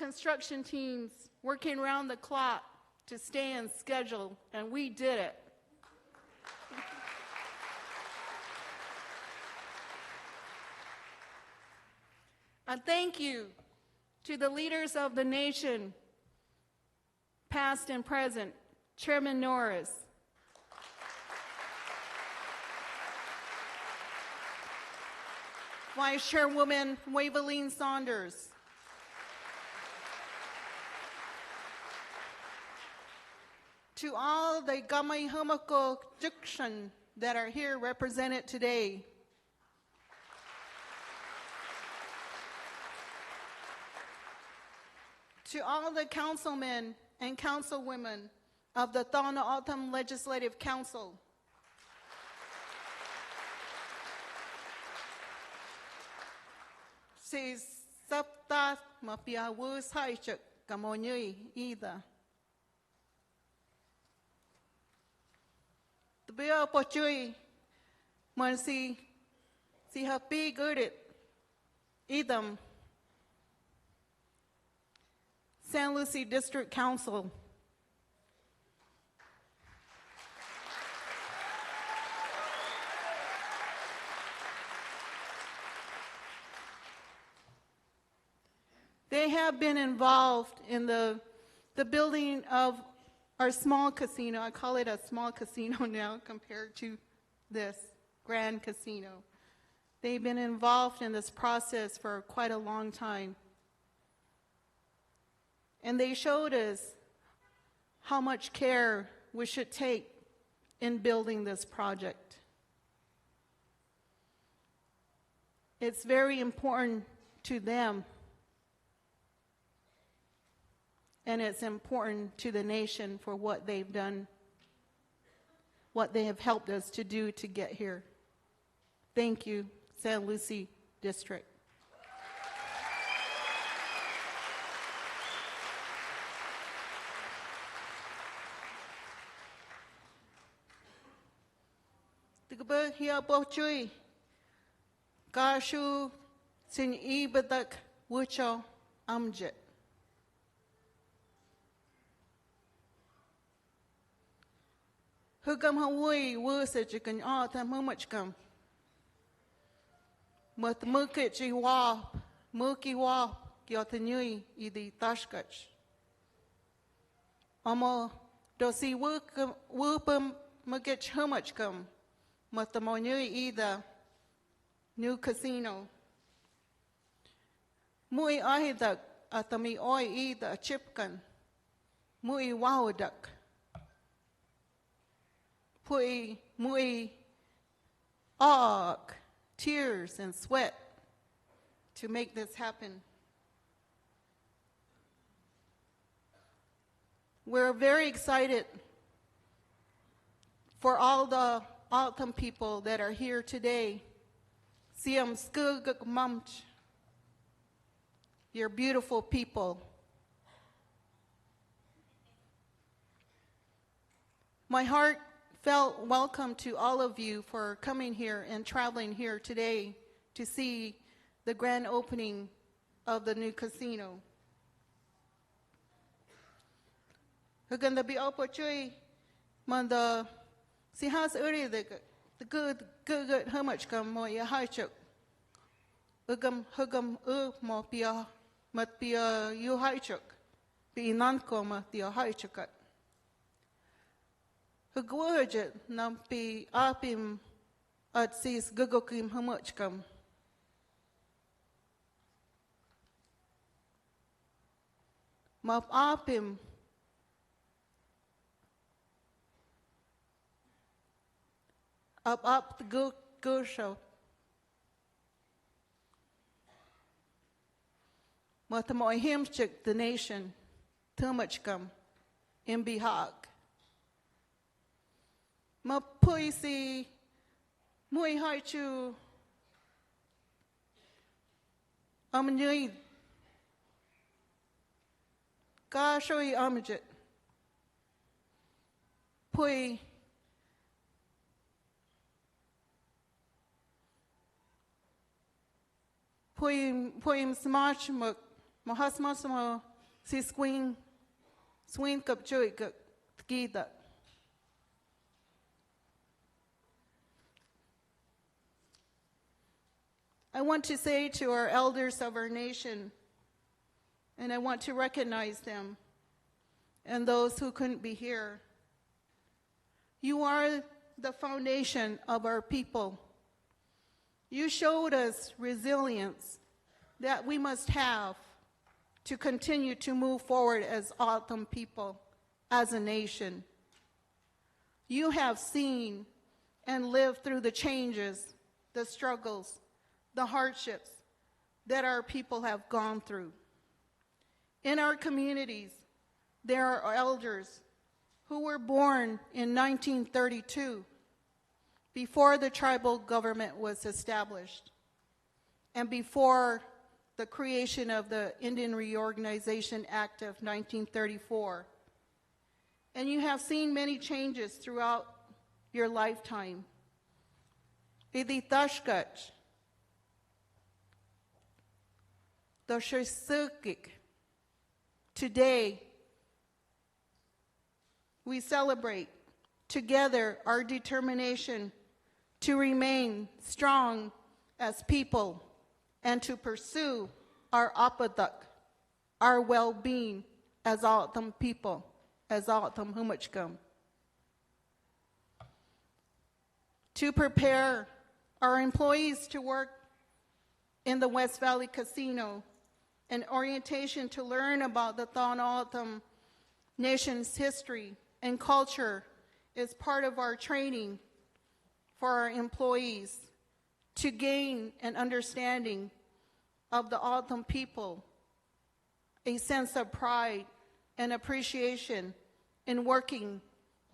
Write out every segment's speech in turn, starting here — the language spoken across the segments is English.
construction teams working around the clock to stay on schedule, and we did it. And thank you to the leaders of the nation, past and present, Chairman Norris, Vice Chairwoman Waveline Saunders, to all the Gamay Humako Jukshan that are here represented today, to all the councilmen and councilwomen of the Tohono O'odham Legislative Council, si sapta mapia wus haichuk kamonyui either. The bill pochui man si happy good it idam San Lucie District Council. They have been involved in the building of our small casino. I call it a small casino now compared to this grand casino. They've been involved in this process for quite a long time. And they showed us how much care we should take in building this project. It's very important to them, and it's important to the nation for what they've done, what they have helped us to do to get here. Thank you, San Lucie District. Tiga hiya bohui, kashu sin ibadak wucho amjet. Hugam Hawaii wusage you can all time how much come. But Mukichi wap, Muki wap, Gyotanui, idi Tashkach. Amo dosi whoopum Mukich how much come. Matamonui either new casino. Mui ahidak atami oi either chipkan. Mui wawadak. Pui mui tears and sweat to make this happen. We're very excited for all the Anthem people that are here today. Siam skuguk mamch. You're beautiful people. My heart felt welcome to all of you for coming here and traveling here today to see the grand opening of the new casino. Haganda bi opportunity manda si has early the good how much come mo ya haichuk. Hugam mo pia mat pia you haichuk. Bi nanko ma pia haichukat. Hugwurjet nampi apim at sis gugokim how much come. Map apim up the go show. Matamo himchik the nation too much come in bihag. Ma puisi mui haichu amnui ka shoi amjit pui puim smarch mahasmasmo si swing kap chui kap kita. I want to say to our elders of our nation, and I want to recognize them and those who couldn't be here. You are the foundation of our people. You showed us resilience that we must have to continue to move forward as O'odham people, as a nation. You have seen and lived through the changes, the struggles, the hardships that our people have gone through. In our communities, there are elders who were born in 1932, before the tribal government was established, and before the creation of the Indian Reorganization Act of 1934. And you have seen many changes throughout your lifetime. Iditashkach, Doshesukik. Today, we celebrate together our determination to remain strong as people and to pursue our apadak, our well-being as O'odham people, as O'odham Humachkam. To prepare our employees to work in the West Valley Casino, an orientation to learn about the Tohono O'odham Nation's history and culture is part of our training for our employees to gain an understanding of the O'odham people, a sense of pride and appreciation in working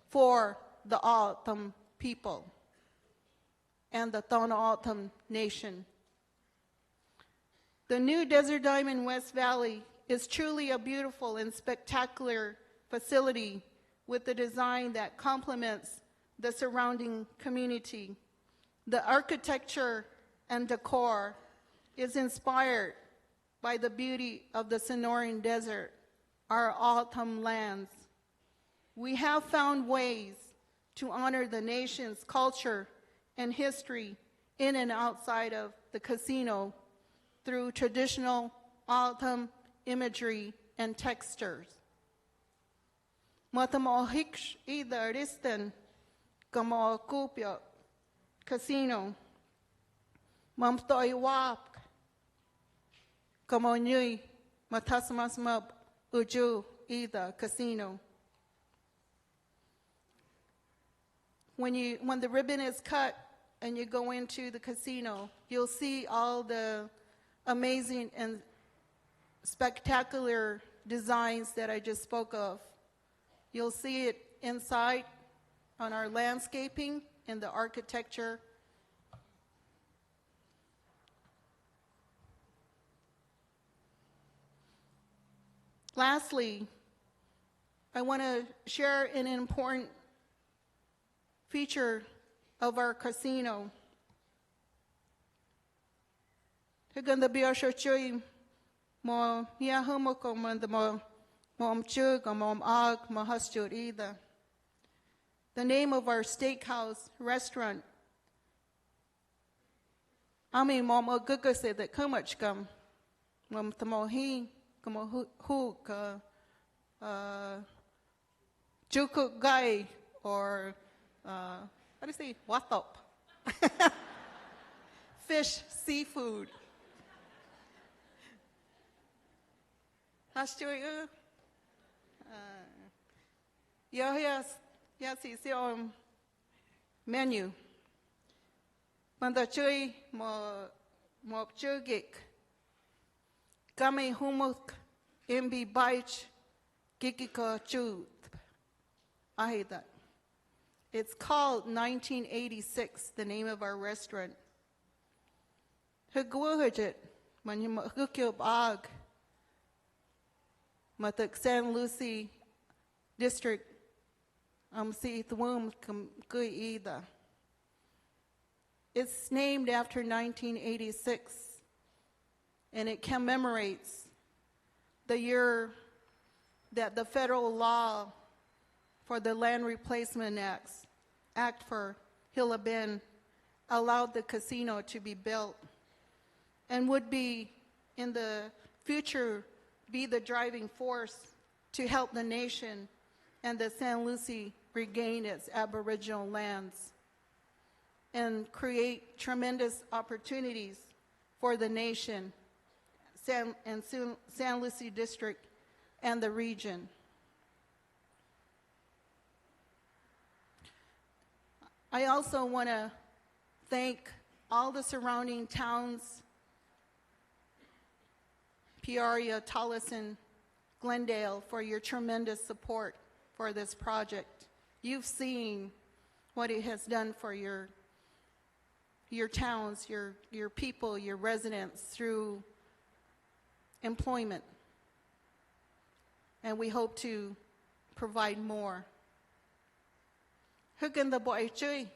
for the O'odham people and the Tohono O'odham Nation. The new Desert Diamond West Valley is truly a beautiful and spectacular facility with a design that complements the surrounding community. The architecture and decor is inspired by the beauty of the Sonoran Desert, our O'odham lands. We have found ways to honor the nation's culture and history in and outside of the casino through traditional O'odham imagery and textures. Matamohiksh either Risten Kamo Kupio Casino Mamtoi Wap Kamo Nui Matasmasmab Uju either Casino. When the ribbon is cut and you go into the casino, you'll see all the amazing and spectacular designs that I just spoke of. You'll see it inside on our landscaping and the architecture. Lastly, I want to share an important feature of our casino. Haganda biashochoy mo yahumoko mandamo mom chug mom ag mahastur either. The name of our steakhouse restaurant. Ami mom agugase that kumachkam mom tamohi kamo hu jukuk guy or how do you say watop? Fish, seafood. Hashtag yes, it's your menu. Mandachui mo chugik. Kame humuk imbi baich gikika chut. I hate that. It's called 1986, the name of our restaurant. Hugwuhajit, manhukyob ag. Matak San Lucie District, see the womb good either. It's named after 1986, and it commemorates the year that the federal law for the Land Replacement Act for Hilla Bend allowed the casino to be built and would be, in the future, be the driving force to help the nation and the San Lucie regain its Aboriginal lands and create tremendous opportunities for the nation, San Lucie District, and the region. I also want to thank all the surrounding towns, Peoria, Tolleson, Glendale, for your tremendous support for this project. You've seen what it has done for your towns, your people, your residents through employment. And we hope to provide more. Hukin the boy chui.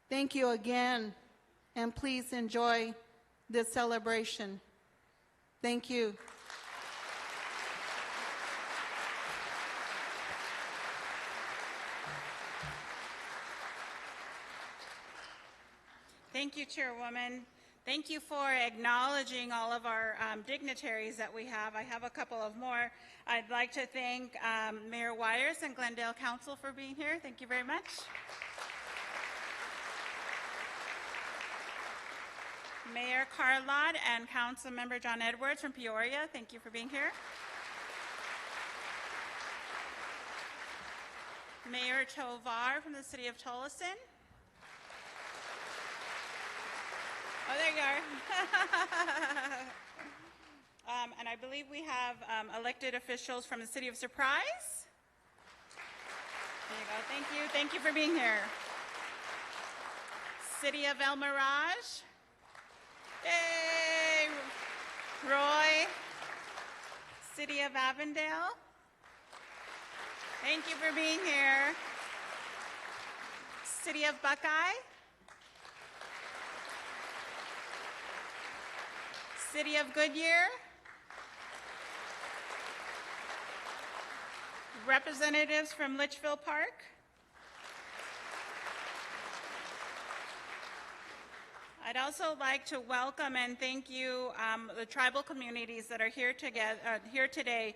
Thank you again, and please enjoy this celebration. Thank you. Thank you, Chairwoman. Thank you for acknowledging all of our dignitaries that we have. I have a couple of more. I'd like to thank Mayor Wires and Glendale Council for being here. Thank you very much. Mayor Carlott and Council Member John Edwards from Peoria, thank you for being here. Mayor Tovar from the City of Tolleson. Oh, there you are. And I believe we have elected officials from the City of Surprise. There you go. Thank you. Thank you for being here. City of El Mirage. Yay! Roy. City of Avondale. Thank you for being here. City of Buckeye. City of Goodyear. Representatives from Litchfield Park. I'd also like to welcome and thank you, the tribal communities that are here today.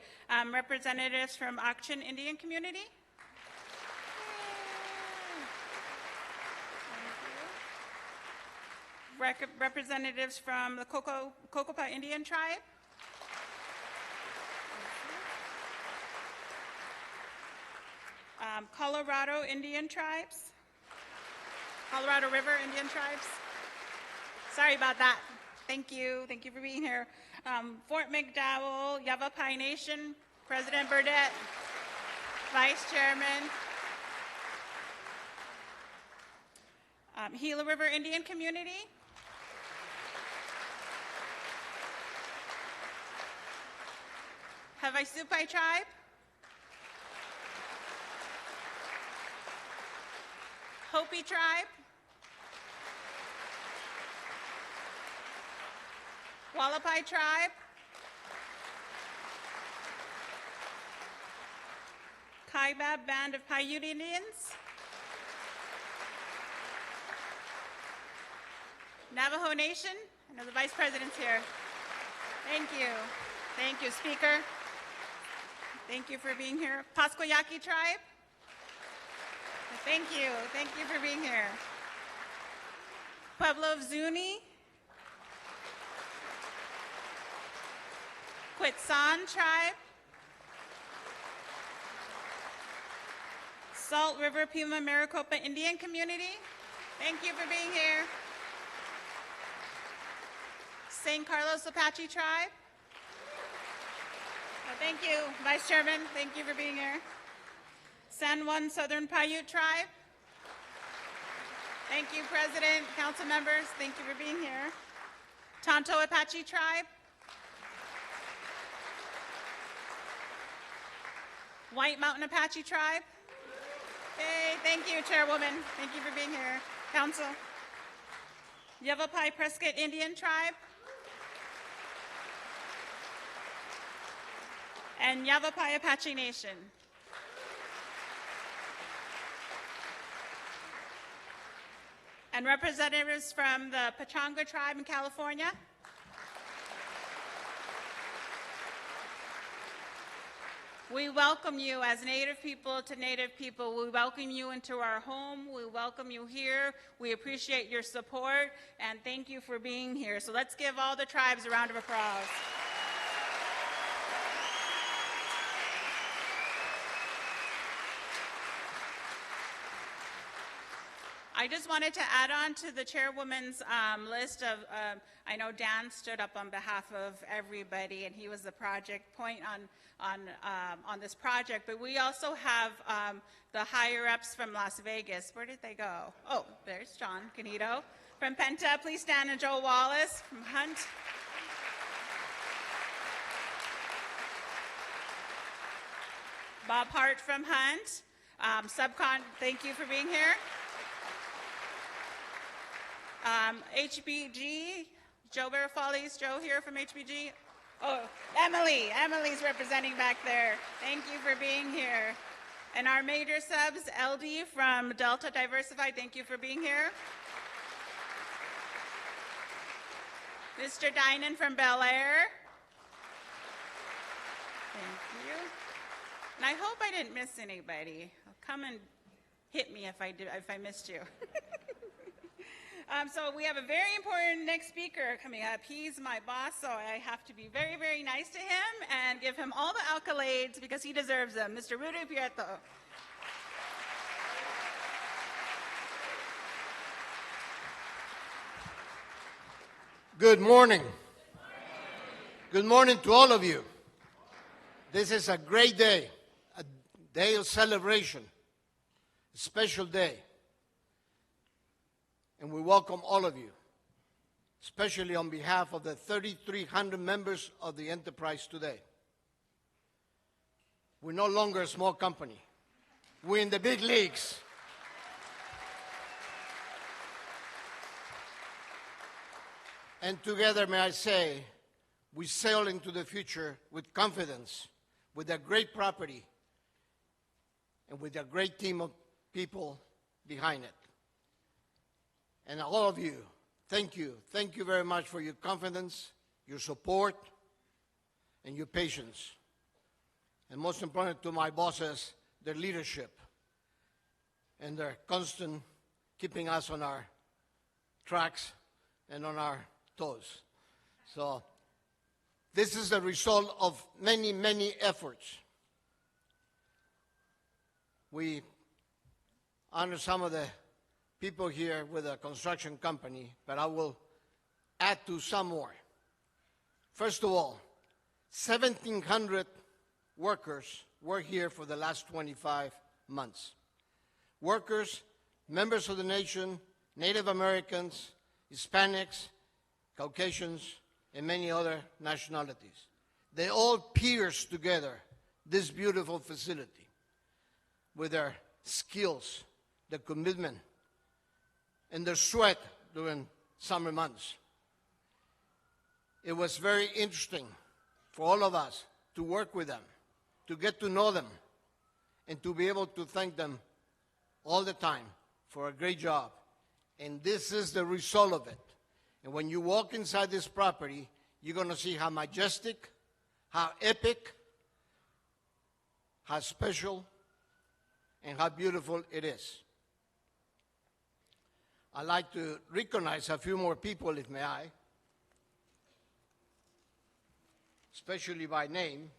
Representatives from Auction Indian Community. Representatives from the Cocopa Indian Tribe. Colorado Indian Tribes. Colorado River Indian Tribes. Sorry about that. Thank you. Thank you for being here. Fort McDowell, Yavapai Nation, President Burdette, Vice Chairman. Gila River Indian Community. Havasupai Tribe. Hopi Tribe. Wallapai Tribe. Kaibab Band of Paiute Indians. Navajo Nation. I know the Vice President's here. Thank you. Thank you, Speaker. Thank you for being here. Pasquayaki Tribe. Thank you. Thank you for being here. Pueblo of Zuni. Quitsan Tribe. Salt River Pima Maricopa Indian Community. Thank you for being here. San Carlos Apache Tribe. Oh, thank you, Vice Chairman. Thank you for being here. San Juan Southern Paiute Tribe. Thank you, President, Council members. Thank you for being here. Tonto Apache Tribe. White Mountain Apache Tribe. Hey, thank you, Chairwoman. Thank you for being here. Council. Yavapai Prescott Indian Tribe. and Yavapai Apache Nation. And representatives from the Pechanga tribe in California. We welcome you as Native people to Native people. We welcome you into our home. We welcome you here. We appreciate your support, and thank you for being here. So let's give all the tribes a round of applause. I just wanted to add on to the chairwoman's list of, I know Dan stood up on behalf of everybody, and he was the project point on this project, but we also have the higher-ups from Las Vegas. Where did they go? Oh, there's John Canito from Penta. Please stand, and Joe Wallace from Hunt. Bob Hart from Hunt. Subcon, thank you for being here. HBG, Joe Barafali's Joe here from HBG. Oh, Emily's representing back there. Thank you for being here. And our major subs, LD from Delta Diversified, thank you for being here. Mr. Dinan from Bel Air. Thank you. And I hope I didn't miss anybody. Come and hit me if I missed you. So we have a very important next speaker coming up. He's my boss, so I have to be very, very nice to him and give him all the accolades because he deserves them. Mr. Rudy Prieto. Good morning. Good morning to all of you. This is a great day, a day of celebration, a special day. And we welcome all of you, especially on behalf of the 3,300 members of the enterprise today. We're no longer a small company. We're in the big leagues. And together, may I say, we sail into the future with confidence, with a great property, and with a great team of people behind it. And all of you, thank you. Thank you very much for your confidence, your support, and your patience. And most important to my bosses, their leadership and their constant keeping us on our tracks and on our toes. So this is the result of many, many efforts. We honor some of the people here with a construction company, but I will add to some more. First of all, 1,700 workers were here for the last 25 months. Workers, members of the nation, Native Americans, Hispanics, Caucasians, and many other nationalities. They all pierced together this beautiful facility with their skills, their commitment, and their sweat during summer months. It was very interesting for all of us to work with them, to get to know them, and to be able to thank them all the time for a great job. And this is the result of it. And when you walk inside this property, you're going to see how majestic, how epic, how special, and how beautiful it is. I'd like to recognize a few more people, if may I, especially by name.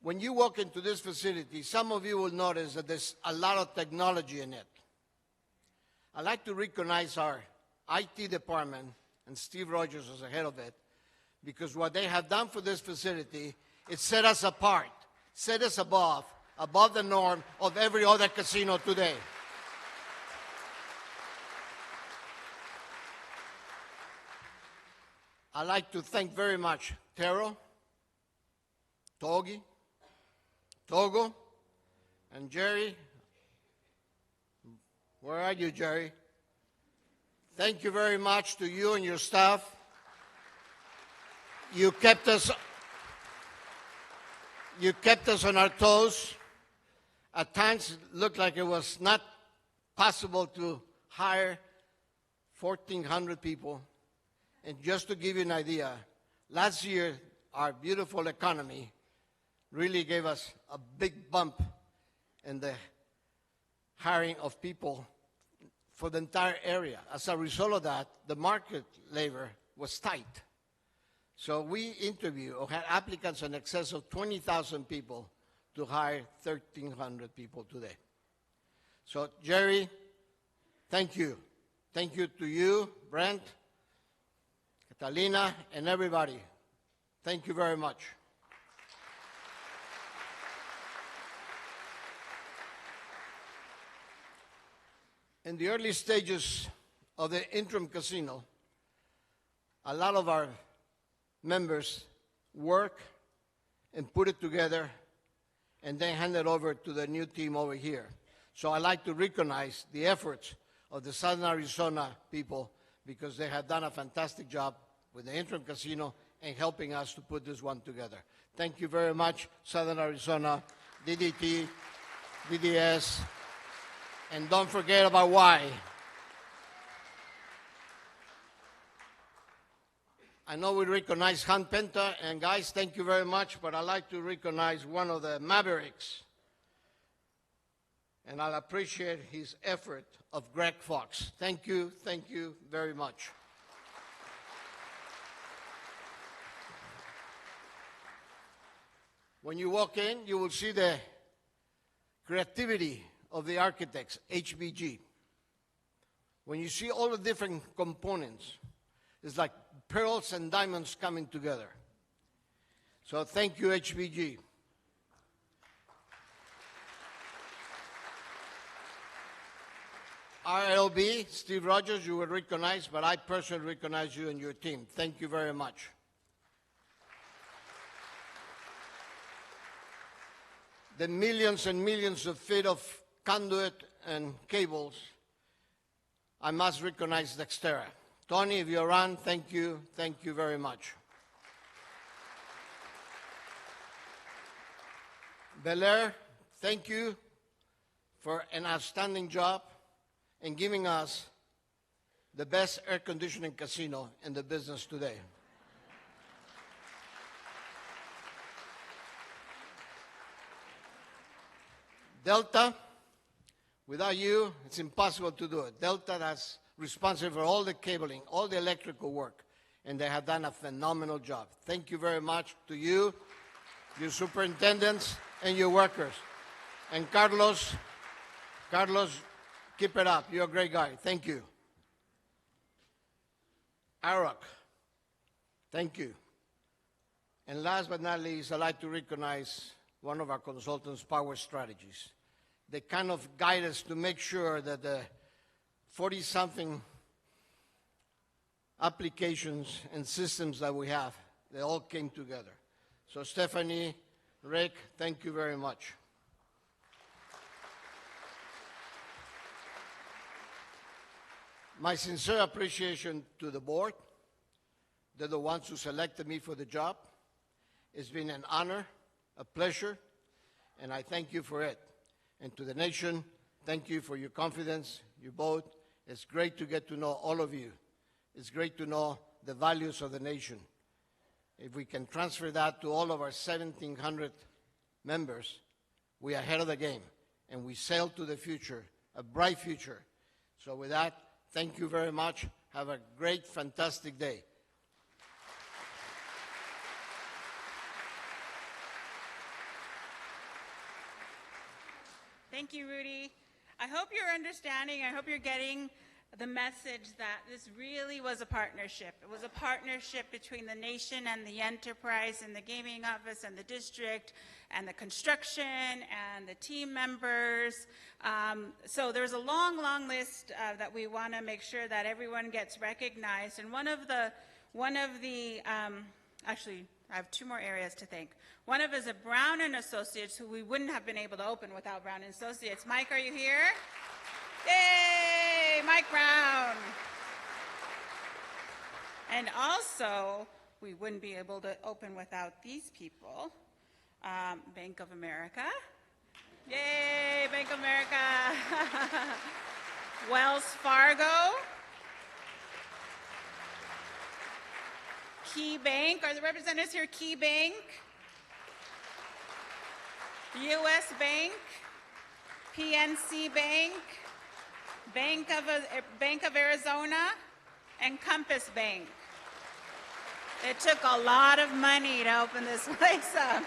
When you walk into this facility, some of you will notice that there's a lot of technology in it. I'd like to recognize our IT department, and Steve Rogers is the head of it, because what they have done for this facility is set us apart, set us above the norm of every other casino today. I'd like to thank very much Tero, Togi, Togo, and Jerry. Where are you, Jerry? Thank you very much to you and your staff You kept us on our toes. At times, it looked like it was not possible to hire 1,400 people. And just to give you an idea, last year, our beautiful economy really gave us a big bump in the hiring of people for the entire area. As a result of that, the market labor was tight. So we interviewed or had applicants in excess of 20,000 people to hire 1,300 people today. So Jerry, thank you. Thank you to you, Brent, Catalina, and everybody. Thank you very much. In the early stages of the interim casino, a lot of our members work and put it together and then hand it over to the new team over here. So I'd like to recognize the efforts of the Southern Arizona people because they have done a fantastic job with the interim casino and helping us to put this one together. Thank you very much, Southern Arizona, DDT, DDS, and don't forget about why. I know we recognize Han Penta, and guys, thank you very much, but I'd like to recognize one of the Mavericks, and I'll appreciate his effort of Greg Fox. Thank you very much. When you walk in, you will see the creativity of the architects, HBG. When you see all the different components, it's like pearls and diamonds coming together. So thank you, HBG. RLB, Steve Rogers, you will recognize, but I personally recognize you and your team. Thank you very much. The millions and millions of feet of conduit and cables, I must recognize Dextera. Tony, if you're on, thank you very much. Bel Air, thank you for an outstanding job in giving us the best air conditioning casino in the business today. Delta, without you, it's impossible to do it. Delta that's responsible for all the cabling, all the electrical work, and they have done a phenomenal job. Thank you very much to you, your superintendents, and your workers. And Carlos, keep it up. You're a great guy. Thank you. AROC, thank you. And last but not least, I'd like to recognize one of our consultants, Power Strategies. They kind of guide us to make sure that the 40-something applications and systems that we have, they all came together. So Stephanie, Rick, thank you very much. My sincere appreciation to the board. They're the ones who selected me for the job. It's been an honor, a pleasure, and I thank you for it. And to the nation, thank you for your confidence, your vote. It's great to get to know all of you. It's great to know the values of the nation. If we can transfer that to all of our 1,700 members, we are ahead of the game, and we sail to the future, a bright future. So with that, thank you very much. Have a great, fantastic day. Thank you, Rudy. I hope you're understanding, I hope you're getting the message that this really was a partnership. It was a partnership between the nation and the enterprise and the gaming office and the district and the construction and the team members. So there's a long, long list that we want to make sure that everyone gets recognized. And actually, I have two more areas to thank. One of is a Brown and Associates, who we wouldn't have been able to open without Brown and Associates. Mike, are you here? Yay, Mike Brown. And also, we wouldn't be able to open without these people. Bank of America. Yay, Bank of America. Wells Fargo. Key Bank. Are the representatives here? Key Bank. U.S. Bank. PNC Bank. Bank of Arizona. And Compass Bank. It took a lot of money to open this place up.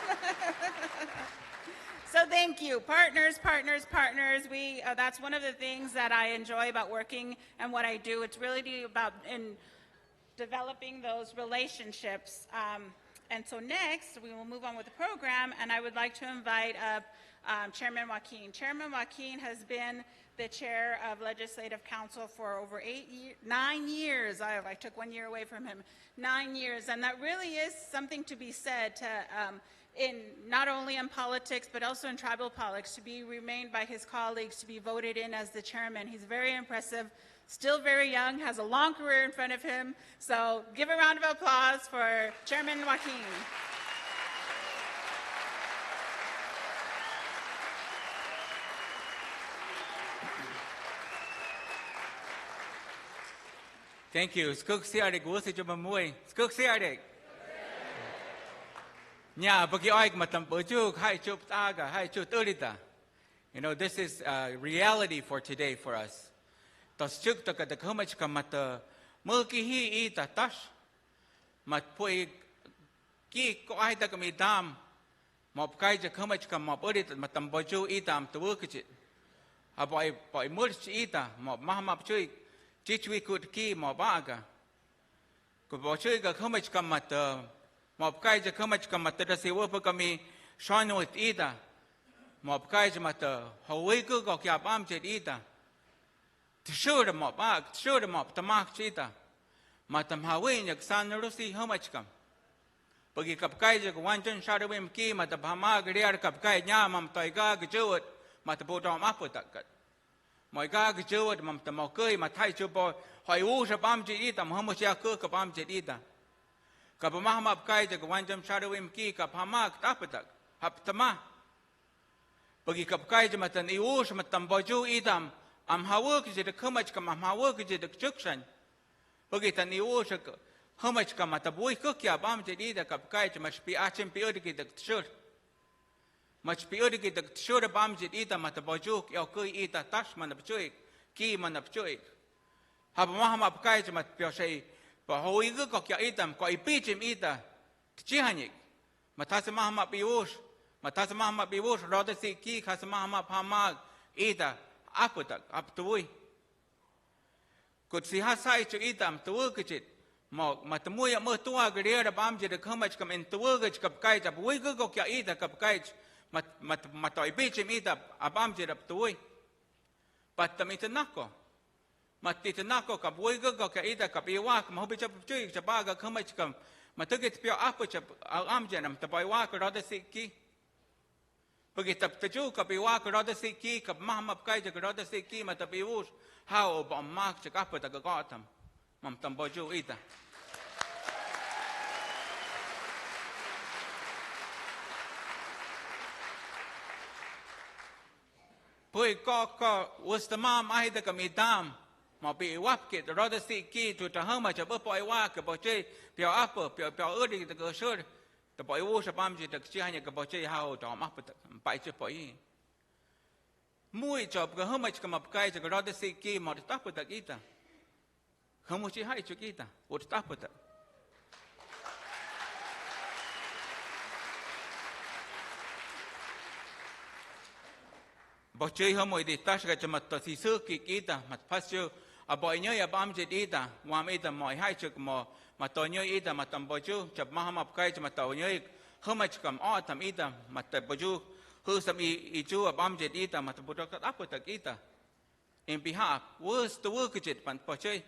So thank you. Partners, partners, partners. That's one of the things that I enjoy about working and what I do. It's really about in developing those relationships. And so next, we will move on with the program, and I would like to invite up Chairman Joaquin. Chairman Joaquin has been the chair of Legislative Council for over 9 years. I took 1 year away from him. 9 years, and that really is something to be said to, in not only in politics, but also in tribal politics, to be remained by his colleagues, to be voted in as the chairman. He's very impressive, still very young, has a long career in front of him. So give a round of applause for Chairman Joaquin. Thank you. Skuk siadik wusi coba mui. Skuk siadik. Nya bagi oik matam bojuk hai chup taga hai chup turita. You know, this is reality for today for us. Tas chuk taka the kumach kamata mulki hi ita tash mat pui ki ko ai taka mi dam mop kai ja kumach kam mop urita matam boju itam tu wukich. Aboy boy mulch ita mop mahamap chui. Chichui kut ki mo baga. Ko bo chui ga khamach kamat mo kai ja khamach kamat da se wo pa kami shano it ida. Mo kai ja mat hawi ko ko kya bam che ida. Tshur mo bag tshur mo tamak chita. Matam hawi nyak san rusi hamach kam. Pagi kap kai ja wan chen shadawim ki mat bhama griar kap kai nya mam toiga gjuot mat bodom apotak. Mọi ga cái chơi mà tầm mò cười mà thay chơi bò hỏi u sẽ bám chỉ đi tầm hôm một xe cơ cái bám chỉ đi ta cái bám ham áp cái cái quan tâm sao đâu em kia cái ham áp táp bật hấp tama bởi cái cái mà tầm u sẽ mà tầm bò chú đi tầm hao cái gì được không mà cái hao cái gì được trước sân bởi tầm u sẽ không mà cái mà tầm vui cứ kia bám chỉ đi ta cái mà bị achim bị ở cái được chơi mà chỉ ở đây cái số lượng bám chết ít mà tập baju cái cười ít tash mà nấp chơi ki mà nấp chơi hab mà hấp cái mà biểu say bảo hồi cứ có cái ít có ít bị chim ít chỉ hành mà thà xem mà bius mà thà xem mà bius rồi đó thì ki thà xem mà phama ít áp được áp tuổi cột si hát sai cho ít tuổi cái chết mà tụi mui mở tua cái đấy là bám chết được không mà cầm in tuổi cái cặp cái tập vui cứ có cái ít cặp cái mà tội bị chim ít abam chỉ đập tuổi, bắt tâm ít nako, mà ít nako cặp vui cái cái ít cặp iwa mà không bị chấp chơi chấp ba cái không ai cầm, mà thực cái biểu áp chấp am chỉ nằm tập iwa cái đó để sĩ ki, bởi tập tự chủ cặp iwa cái đó để sĩ ki cặp mahmap cái cái đó để sĩ ki mà tập iwu how bom mark chỉ cặp cái gọi thầm, mà tập bao nhiêu ít Pui ko ustamam ahida kami dam ma bi wap ke the roda si ki to tahama cha bo poi wa ke bo che pio apa pio odi the go shur the boy wo sapam ji the chi hanya ke bo che hao to ma pai che poi mui job ke hama cha ma kai cha roda si ki ma ta pa ta kita hamo chi hai chu kita wo ta pa ta Bỏ chơi hôm nay thì ta sẽ cho mặt thì xưa kỳ ta mặt phát siêu bỏ nhớ ya bám chết đi ta ngoài mấy ta mọi hai chục mà tôi nhớ đi ta mà tầm bỏ chú chụp mà ham cái cho mà tôi nhớ hôm nay cầm ó tầm đi ta mà tầm bỏ chú hư sắm ý chú bám chết đi ta mà tầm bỏ cho áp của ta đi ta em bị hạ worst the work chết bạn bỏ chơi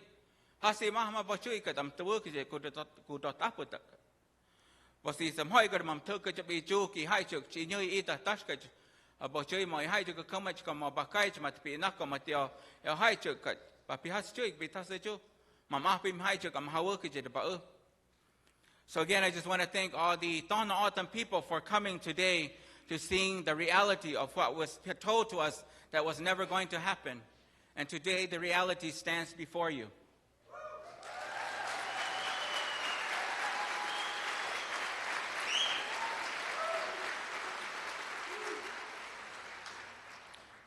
hasi mà ham bỏ chơi cái tầm the work chết cụ đó áp của ta bỏ xí sắm hỏi cái mà thưa cái chụp ý chú kỳ hai chục chỉ nhớ đi ta tách cái bỏ chơi mọi hai chục không mà cầm mà cái mà bị nát cầm mà tiêu hai chục cái bà bị hát chơi bị thắt chơi chú mà phim hai chục cầm hao cái gì đó bà so So again, I just want to thank all the Tohono O'odham people for coming today to seeing the reality of what was told to us that was never going to happen. And today, the reality stands before you.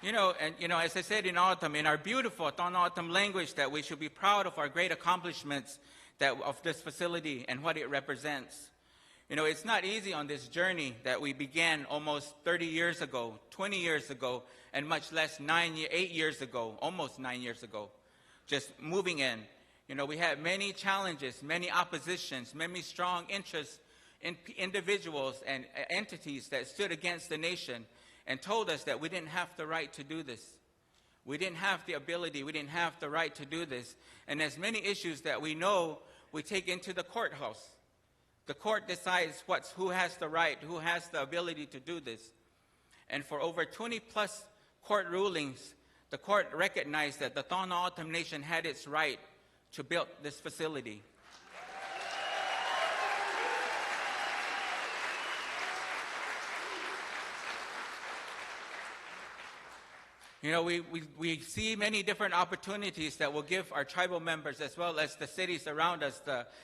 As I said in autumn, in our beautiful Tohono O'odham language, that we should be proud of our great accomplishments of this facility and what it represents. It's not easy on this journey that we began almost 30 years ago, 20 years ago, and much less 8 years ago, almost 9 years ago, just moving in. We had many challenges, many oppositions, many strong interests in individuals and entities that stood against the nation and told us that we didn't have the right to do this. We didn't have the ability, we didn't have the right to do this. And there's many issues that we know we take into the courthouse. The court decides who has the right, who has the ability to do this. And for over 20 plus court rulings, the court recognized that the Tohono O'odham Nation had its right to build this facility. We see many different opportunities that will give our tribal members as well as the cities around us,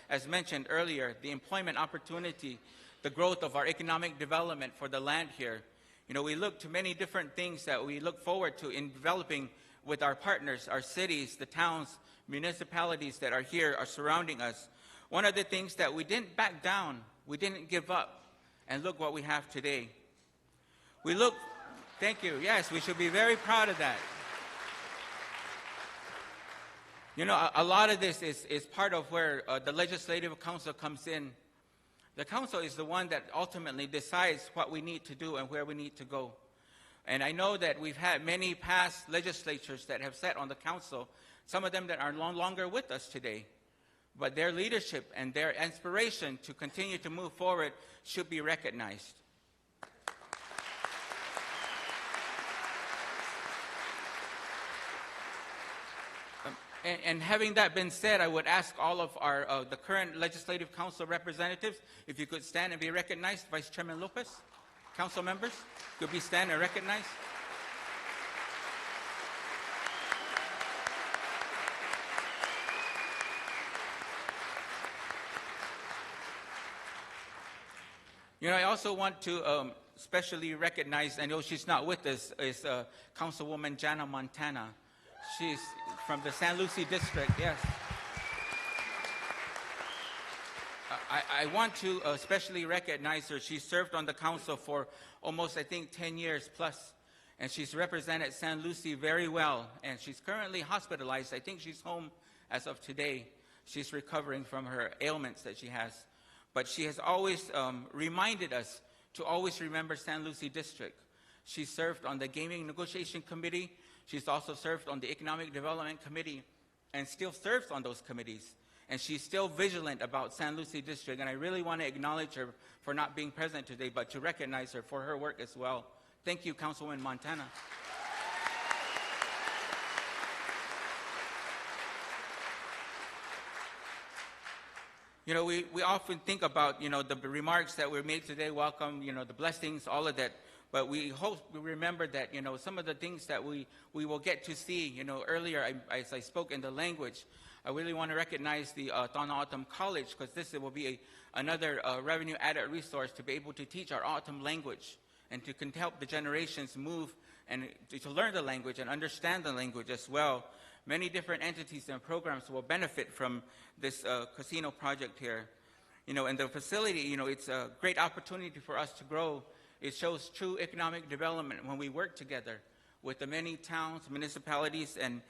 as mentioned earlier, the employment opportunity, the growth of our economic development for the land here. We look to many different things that we look forward to in developing with our partners, our cities, the towns, municipalities that are here, are surrounding us. One of the things that we didn't back down, we didn't give up, and look what we have today. Thank you. Yes, we should be very proud of that. A lot of this is part of where the Legislative Council comes in. The Council is the one that ultimately decides what we need to do and where we need to go. And I know that we've had many past legislatures that have sat on the Council, some of them that are no longer with us today. But their leadership and their inspiration to continue to move forward should be recognized. And having that been said, I would ask all of the current Legislative Council representatives if you could stand and be recognized. Vice Chairman Lopez, council members, could be stand and recognized. I also want to especially recognize, I know she's not with us, is Councilwoman Jana Montana. She's from the San Lucie district, yes. I want to especially recognize her. She served on the council for almost, I think, 10 years plus, and she's represented San Lucie very well, and she's currently hospitalized. I think she's home as of today. She's recovering from her ailments that she has. But she has always reminded us to always remember San Lucie district. She served on the Gaming Negotiation Committee. She's also served on the Economic Development Committee and still serves on those committees. And she's still vigilant about San Lucie District. And I really want to acknowledge her for not being present today, but to recognize her for her work as well. Thank you, Councilwoman Montana. We often think about, the remarks that were made today, welcome, the blessings, all of that. But we remember that, some of the things that we will get to see, earlier as I spoke in the language, I really want to recognize the Tohono O'odham College, because this will be another revenue added resource to be able to teach our O'odham language and to help the generations move and to learn the language and understand the language as well. Many different entities and programs will benefit from this casino project here. And the facility, it's a great opportunity for us to grow. It shows true economic development when we work together with the many towns, municipalities, and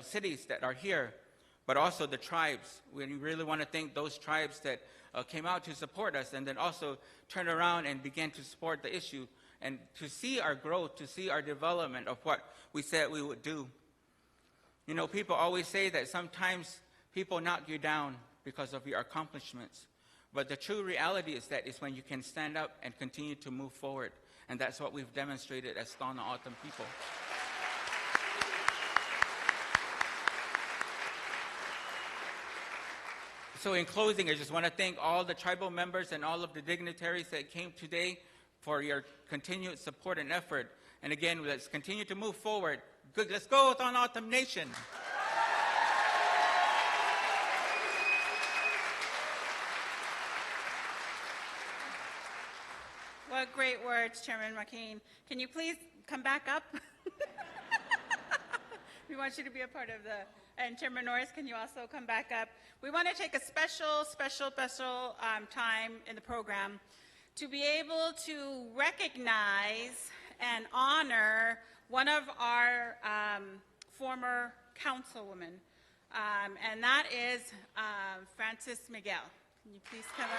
cities that are here, but also the tribes. We really want to thank those tribes that came out to support us and then also turned around and began to support the issue and to see our growth, to see our development of what we said we would do. People always say that sometimes people knock you down because of your accomplishments. But the true reality is that it's when you can stand up and continue to move forward. And that's what we've demonstrated as Tohono O'odham people. So in closing, I just want to thank all the tribal members and all of the dignitaries that came today for your continued support and effort. And again, let's continue to move forward. Good, let's go, Tohono O'odham Nation. What great words, Chairman Joaquin. Can you please come back up? We want you to be a part of the, and Chairman Norris, can you also come back up? We want to take a special time in the program to be able to recognize and honor one of our former councilwomen, and that is Frances Miguel. Can you please come up?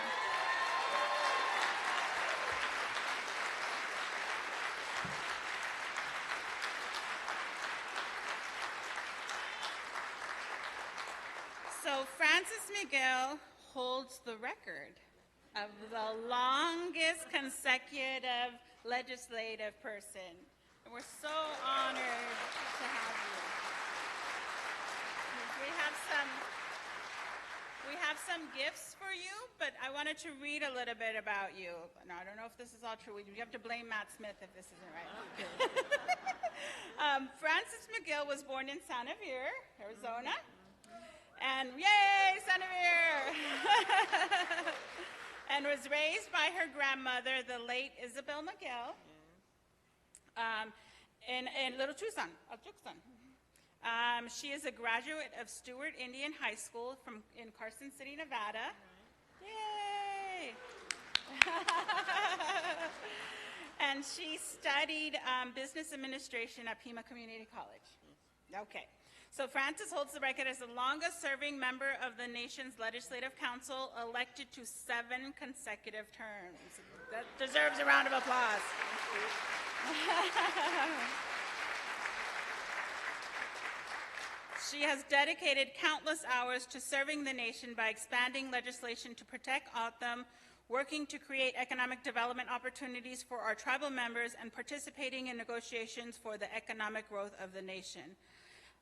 So Frances Miguel holds the record of the longest consecutive legislative person. And we're so honored to have you. We have some gifts for you, but I wanted to read a little bit about you. Now, I don't know if this is all true. You have to blame Matt Smith if this isn't right. Okay. Frances Miguel was born in Santa Fe, Arizona. And yay, Santa Fe! And was raised by her grandmother, the late Isabel Miguel, in Little Tucson, Tucson. She is a graduate of Stewart Indian High School in Carson City, Nevada. Yay! And she studied business administration at Pima Community College. Okay. So Frances holds the record as the longest-serving member of the nation's Legislative Council, elected to 7 consecutive terms. That deserves a round of applause. She has dedicated countless hours to serving the nation by expanding legislation to protect Anthem, working to create economic development opportunities for our tribal members, and participating in negotiations for the economic growth of the nation.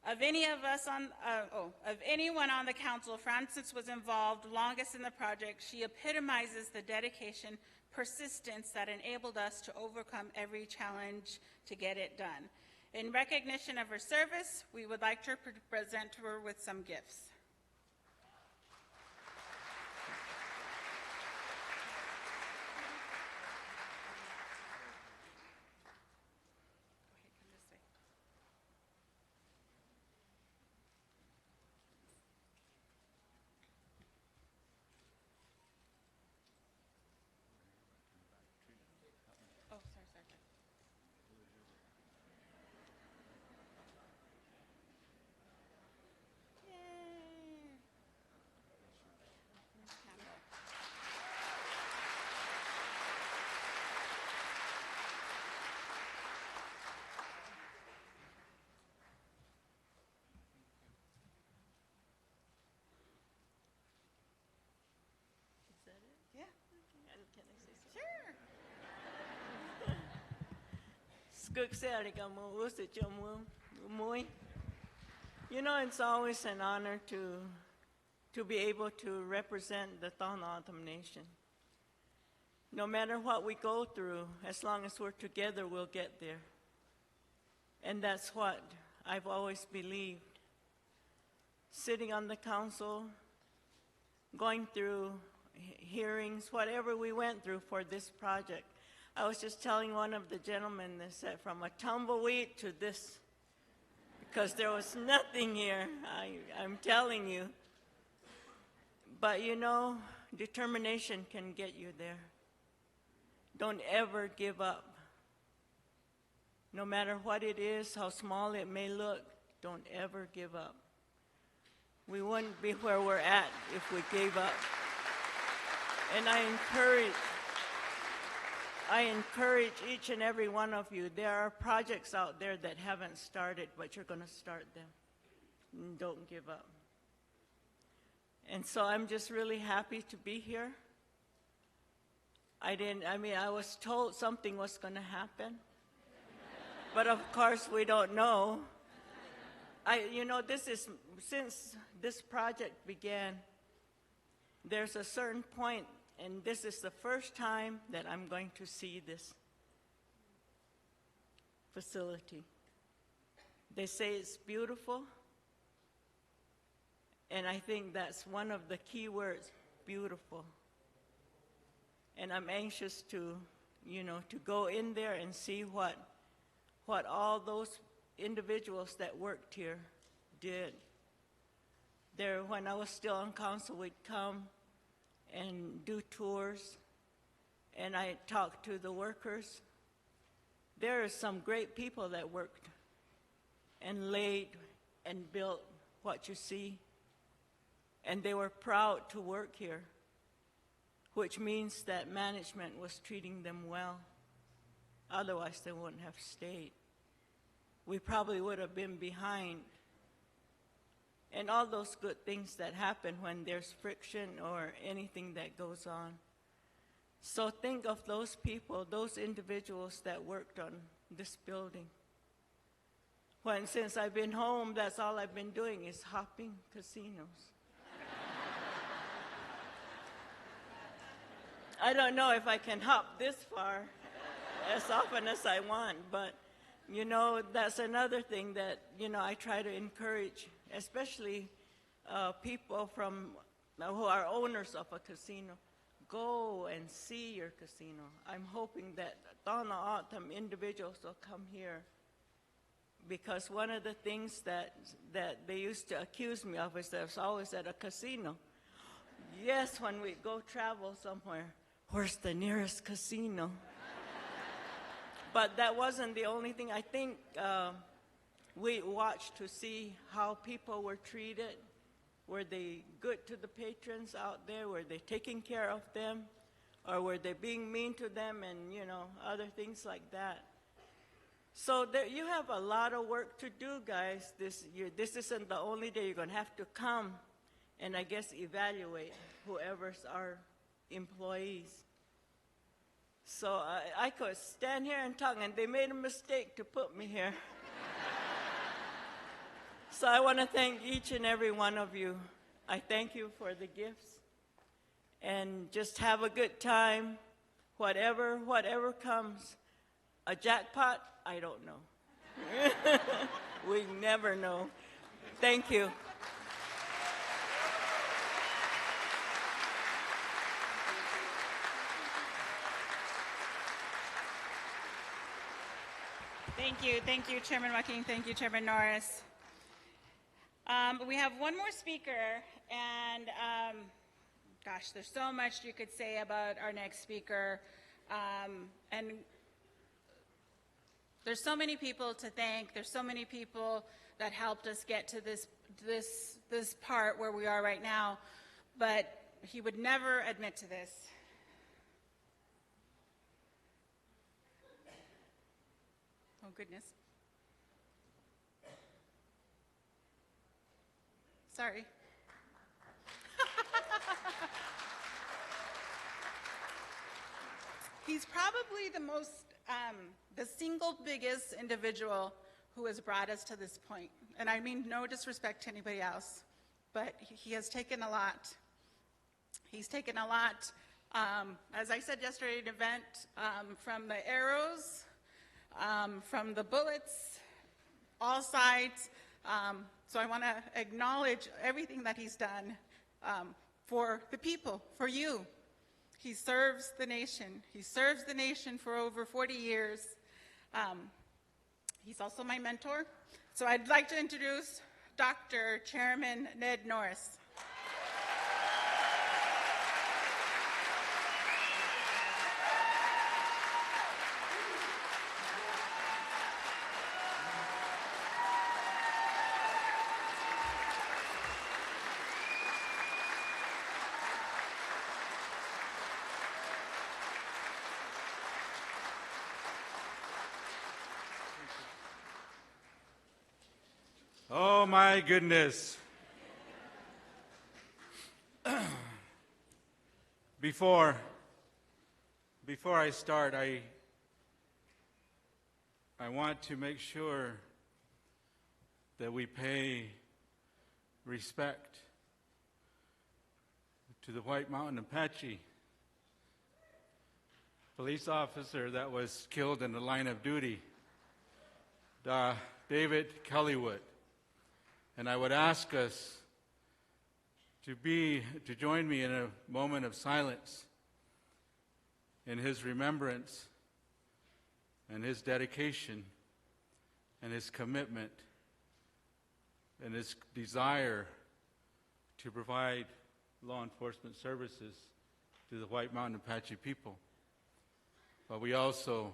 Of anyone on the council, Frances was involved longest in the project. She epitomizes the dedication, persistence that enabled us to overcome every challenge to get it done. In recognition of her service, we would like to present her with some gifts. You know, it's always an honor to be able to represent the Tohono O'odham Nation. No matter what we go through, as long as we're together, we'll get there. And that's what I've always believed. Sitting on the council, going through hearings, whatever we went through for this project. I was just telling one of the gentlemen that said from a tumbleweed to this, because there was nothing here, I'm telling you. But you know, determination can get you there. Don't ever give up. No matter what it is, how small it may look, don't ever give up. We wouldn't be where we're at if we gave up. And I encourage each and every one of you. There are projects out there that haven't started, but you're going to start them. And don't give up. And so I'm just really happy to be here. I was told something was going to happen. But of course, we don't know. Since this project began, there's a certain point, and this is the first time that I'm going to see this facility. They say it's beautiful, and I think that's one of the key words, beautiful. And I'm anxious to, to go in there and see what all those individuals that worked here did. There, when I was still on council, we'd come and do tours, and I talked to the workers. There are some great people that worked and laid and built what you see, and they were proud to work here, which means that management was treating them well. Otherwise, they wouldn't have stayed. We probably would have been behind. And all those good things that happen when there's friction or anything that goes on. So think of those people, those individuals that worked on this building. Since I've been home, that's all I've been doing is hopping casinos. I don't know if I can hop this far as often as I want, but that's another thing that, I try to encourage, especially people who are owners of a casino. Go and see your casino. I'm hoping that Tohono O'odham individuals will come here, because one of the things that they used to accuse me of is that I was always at a casino. Yes, when we go travel somewhere, where's the nearest casino? But that wasn't the only thing. I think we watched to see how people were treated. Were they good to the patrons out there? Were they taking care of them? Or were they being mean to them and, other things like that? So you have a lot of work to do, guys. This isn't the only day. You're going to have to come and, I guess, evaluate whoever's our employees. So I could stand here and talk, and they made a mistake to put me here. So I want to thank each and every one of you. I thank you for the gifts. And just have a good time. Whatever comes. A jackpot? I don't know. We never know. Thank you. Thank you, Chairman Joaquin. Thank you, Chairman Norris. We have one more speaker, and gosh, there's so much you could say about our next speaker, and there's so many people to thank. There's so many people that helped us get to this part where we are right now, but he would never admit to this. Oh, goodness. Sorry. He's probably the single biggest individual who has brought us to this point. And I mean no disrespect to anybody else, but he has taken a lot. He's taken a lot, as I said yesterday at an event, from the arrows, from the bullets, all sides. So I want to acknowledge everything that he's done for the people, for you. He serves the nation. He serves the nation for over 40 years. He's also my mentor. So I'd like to introduce Dr. Chairman Ned Norris. Oh my goodness. Before I start, I want to make sure that we pay respect to to the White Mountain Apache police officer that was killed in the line of duty, David Kellywood. And I would ask us to join me in a moment of silence in his remembrance and his dedication and his commitment and his desire to provide law enforcement services to the White Mountain Apache people. But we also,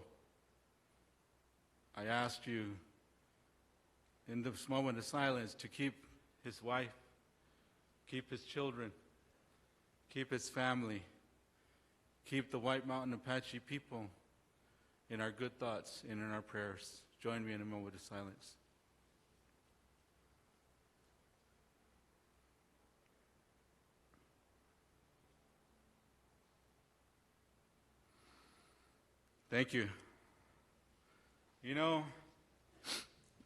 I asked you in this moment of silence to keep his wife, keep his children, keep his family, keep the White Mountain Apache people in our good thoughts and in our prayers. Join me in a moment of silence. Thank you. You know,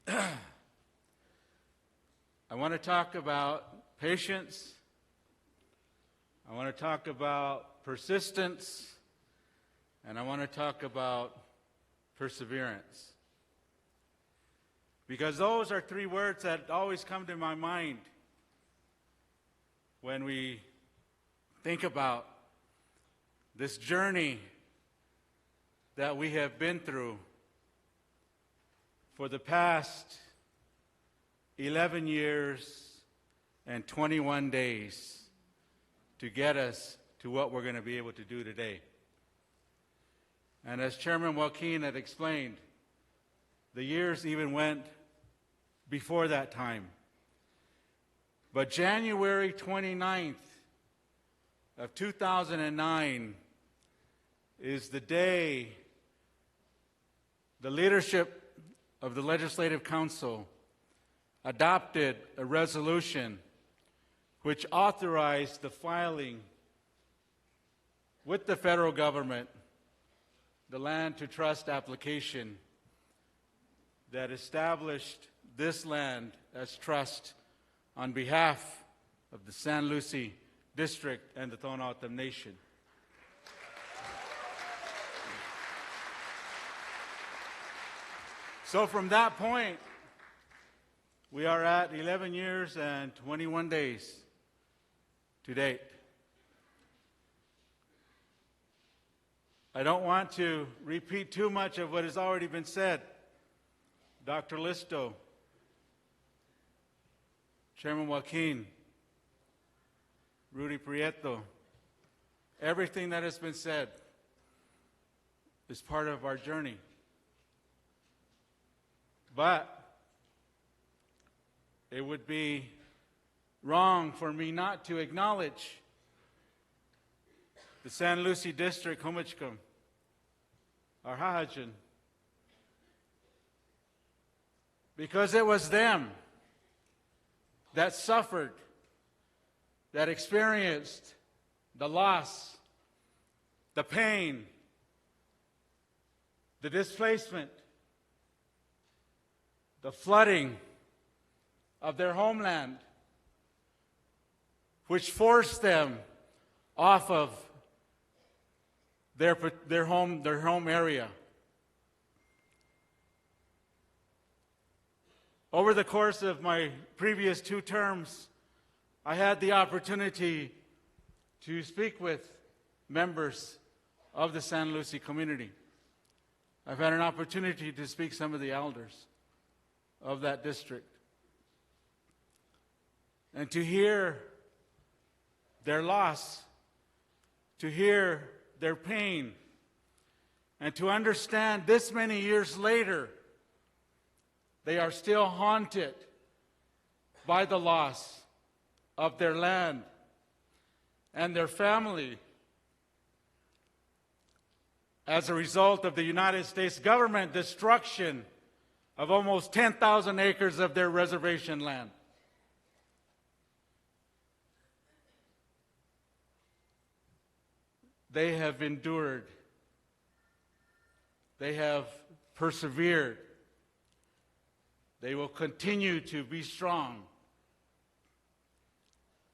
I want to talk about patience. I want to talk about persistence. And I want to talk about perseverance. Because those are three words that always come to my mind when we think about this journey that we have been through for the past 11 years and 21 days to get us to what we're going to be able to do today. And as Chairman Joaquin had explained, the years even went before that time. But January 29th of 2009 is the day the leadership of the Legislative Council adopted a resolution which authorized the filing with the federal government the land to trust application that established this land as trust on behalf of the San Lucie District and the Tohono O'odham Nation. So from that point, we are at 11 years and 21 days to date. I don't want to repeat too much of what has already been said. Dr. Listo, Chairman Joaquin, Rudy Prieto, everything that has been said is part of our journey. But it would be wrong for me not to acknowledge the San Lucie District, Humachkam, our Hahajan, because it was them that suffered, that experienced the loss, the pain, the displacement, the flooding of their homeland, which forced them off of their home area. Over the course of my previous 2 terms, I had the opportunity to speak with members of the San Lucie community. I've had an opportunity to speak to some of the elders of that district and to hear their loss, to hear their pain, and to understand this many years later, they are still haunted by the loss of their land and their family as a result of the United States government destruction of almost 10,000 acres of their reservation land. They have endured. They have persevered. They will continue to be strong.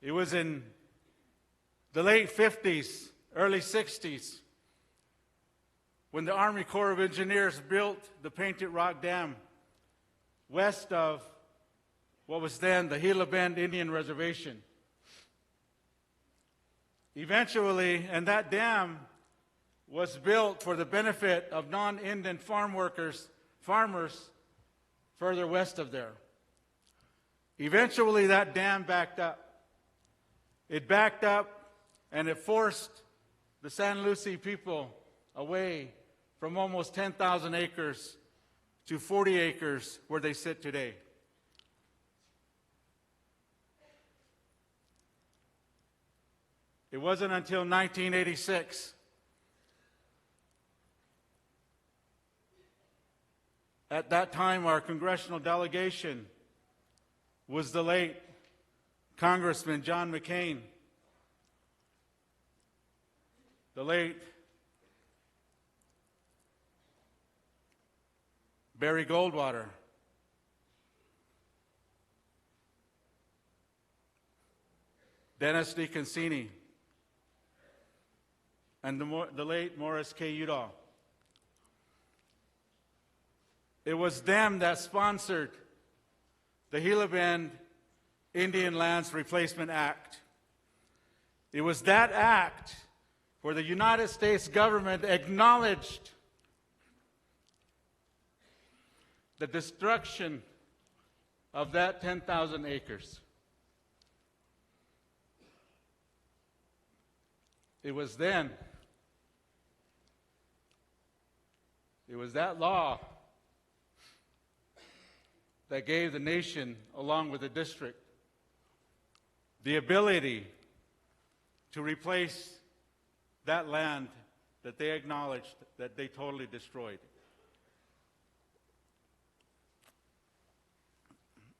It was in the late 50s, early 60s, when the Army Corps of Engineers built the Painted Rock Dam west of what was then the Gila Bend Indian Reservation. Eventually, and that dam was built for the benefit of non-Indian farmers further west of there. Eventually, that dam backed up. It backed up, and it forced the San Lucie people away from almost 10,000 acres to 40 acres where they sit today. It wasn't until 1986 at that time our congressional delegation was the late Congressman John McCain, the late Barry Goldwater, Dennis DeConcini, and the late Morris K. Udall. It was them that sponsored the Gila Bend Indian Lands Replacement Act. It was that act where the United States government acknowledged the destruction of that 10,000 acres. It was then, it was that law that gave the nation, along with the district, the ability to replace that land that they acknowledged that they totally destroyed.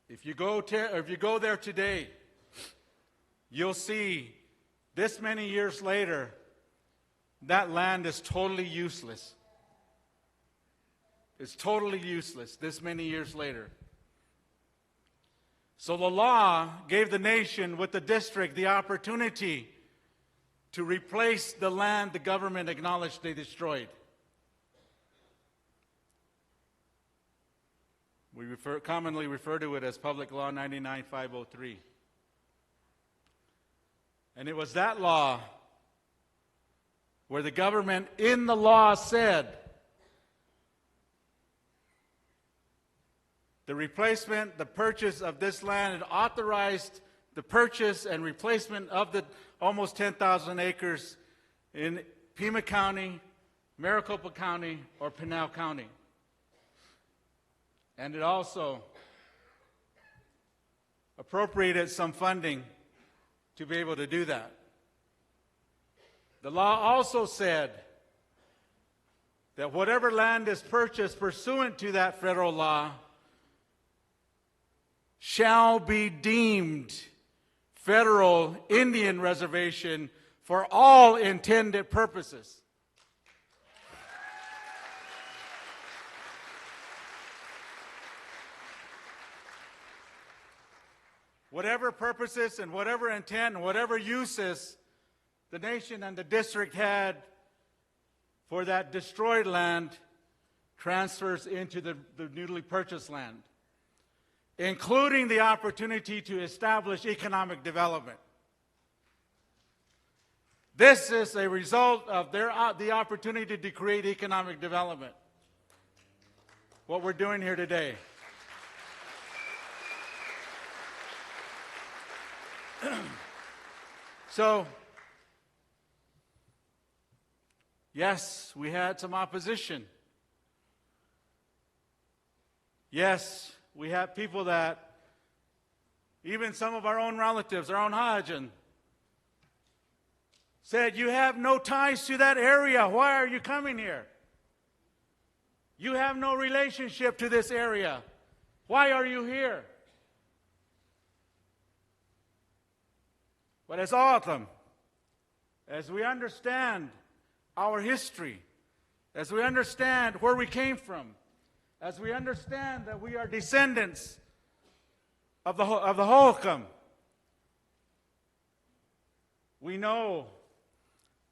If you go there today, you'll see this many years later, that land is totally useless. It's totally useless this many years later. So the law gave the nation with the district the opportunity to replace the land the government acknowledged they destroyed. We commonly refer to it as Public Law 99-503. And it was that law where the government in the law said the replacement, the purchase of this land, it authorized the purchase and replacement of the almost 10,000 acres in Pima County, Maricopa County, or Pinal County. And it also appropriated some funding to be able to do that. The law also said that whatever land is purchased pursuant to that federal law shall be deemed federal Indian reservation for all intended purposes. Whatever purposes and whatever intent and whatever uses the nation and the district had for that destroyed land transfers into the newly purchased land, including the opportunity to establish economic development. This is a result of the opportunity to create economic development. What we're doing here today. So, yes, we had some opposition. Yes, we have people that, even some of our own relatives, our own Hajan, said, you have no ties to that area. Why are you coming here? You have no relationship to this area. Why are you here? But as Anthem, as we understand our history, as we understand where we came from, as we understand that we are descendants of the O'odham, We know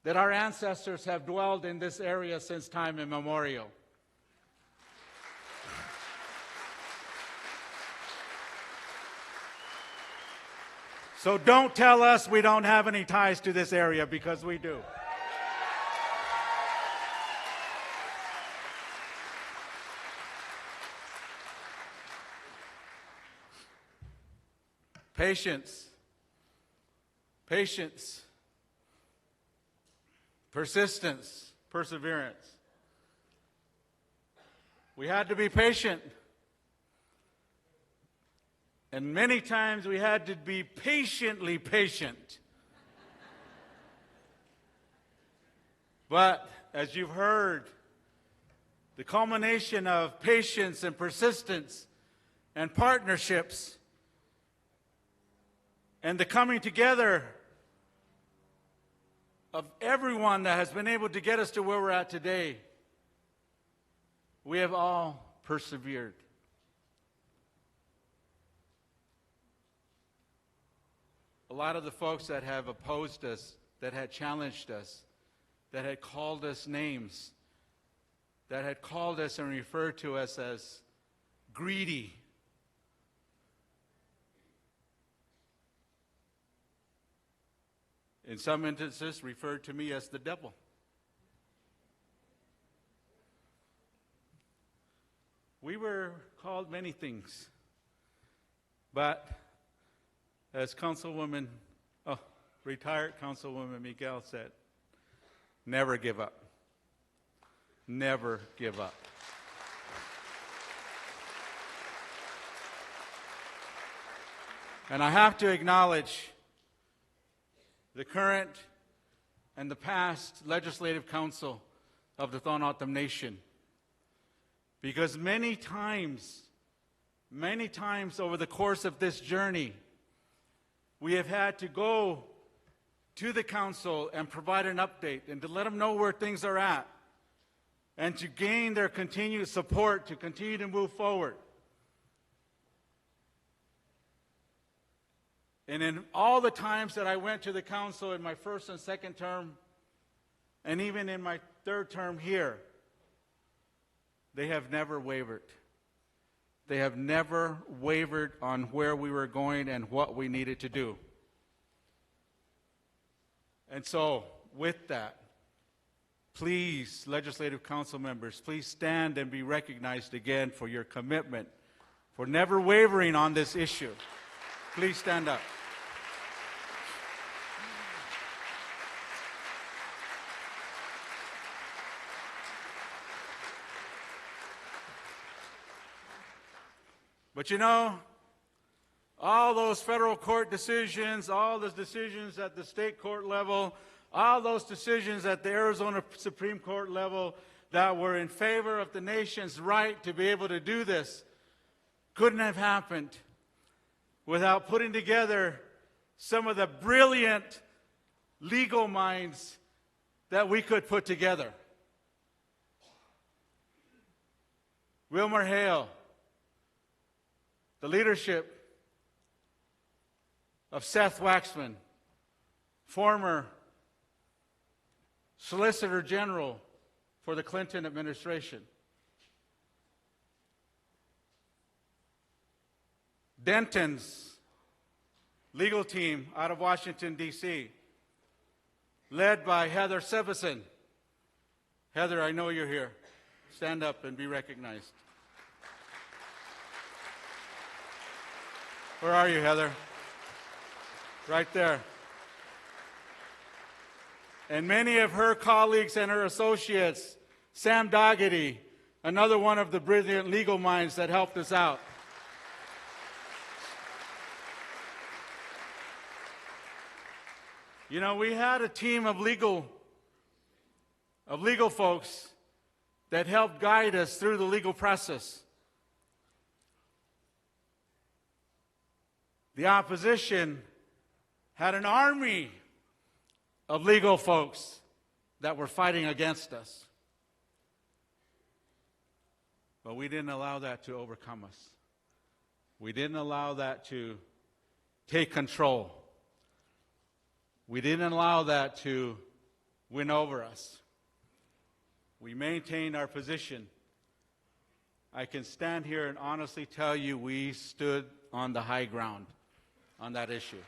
that our ancestors have dwelled in this area since time immemorial. So don't tell us we don't have any ties to this area, because we do. Patience, patience, persistence, perseverance. We had to be patient. And many times we had to be patiently patient. But as you've heard, the culmination of patience and persistence and partnerships and the coming together of everyone that has been able to get us to where we're at today, we have all persevered. A lot of the folks that have opposed us, that had challenged us, that had called us names, that had called us and referred to us as greedy, in some instances referred to me as the devil. We were called many things, but as retired Councilwoman Miguel said, never give up. Never give up. And I have to acknowledge the current and the past Legislative Council of the Tohono O'odham Nation, because many times over the course of this journey, we have had to go to the council and provide an update and to let them know where things are at and to gain their continued support to continue to move forward. And in all the times that I went to the council in my first and second term, and even in my third term here, they have never wavered. They have never wavered on where we were going and what we needed to do. And so, with that, please, Legislative Council members, please stand and be recognized again for your commitment, for never wavering on this issue. Please stand up. But you know, all those federal court decisions, all those decisions at the state court level, all those decisions at the Arizona Supreme Court level that were in favor of the nation's right to be able to do this, couldn't have happened without putting together some of the brilliant legal minds that we could put together. Wilmer Hale, the leadership of Seth Waxman, former Solicitor General for the Clinton administration. Denton's legal team out of Washington, D.C., led by Heather Sevison. Heather, I know you're here. Stand up and be recognized. Where are you, Heather? Right there. And many of her colleagues and her associates, Sam Dougherty, another one of the brilliant legal minds that helped us out. You know, we had a team of legal folks that helped guide us through the legal process. The opposition had an army of legal folks that were fighting against us. But we didn't allow that to overcome us. We didn't allow that to take control. We didn't allow that to win over us. We maintained our position. I can stand here and honestly tell you we stood on the high ground on that issue.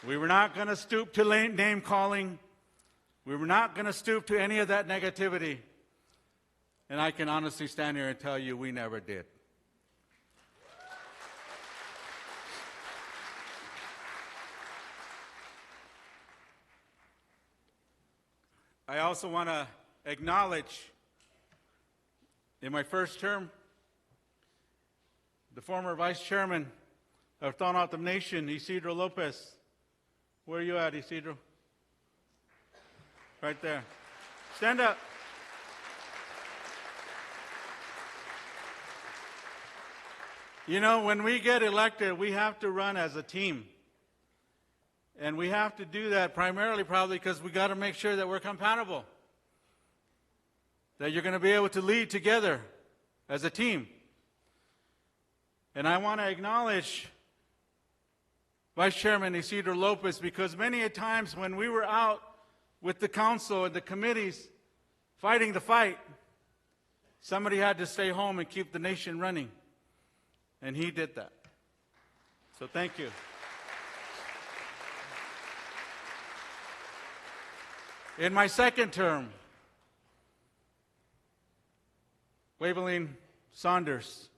We were not going to stoop to name calling. We were not going to stoop to any of that negativity. And I can honestly stand here and tell you we never did. I also want to acknowledge, in my first term, the former Vice Chairman of Tohono O'odham Nation, Isidro Lopez. Where are you at, Isidro? Right there. Stand up. You know, when we get elected, we have to run as a team. And we have to do that primarily probably because we got to make sure that we're compatible. That you're going to be able to lead together as a team. And I want to acknowledge Vice Chairman Isidro Lopez, because many a times when we were out with the council and the committees fighting the fight, somebody had to stay home and keep the nation running. And he did that. So thank you. In my second term, Waveling Saunders.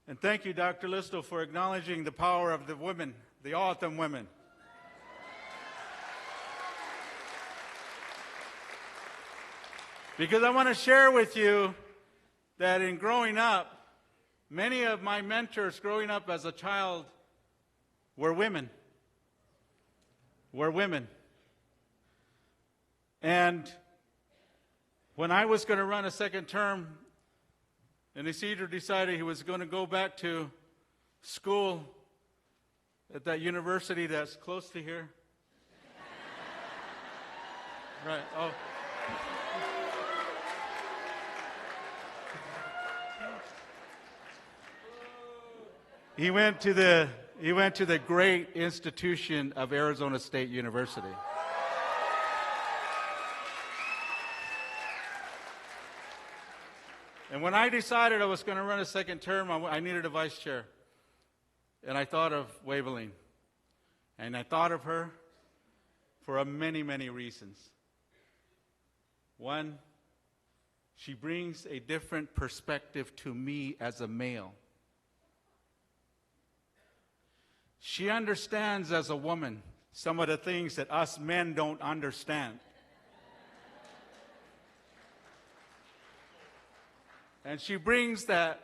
And thank you, Dr. Listo, for acknowledging the power of the women, the O'odham women. Because I want to share with you that in growing up, many of my mentors growing up as a child were women. And when I was going to run a second term, and Isidro decided he was going to go back to school at that university that's close to here. Right. Oh. He went to the great institution of Arizona State University. And when I decided I was going to run a second term, I needed a vice chair. And I thought of Waveling. And I thought of her for many, many reasons. One, she brings a different perspective to me as a male. She understands as a woman some of the things that us men don't understand. And she brings that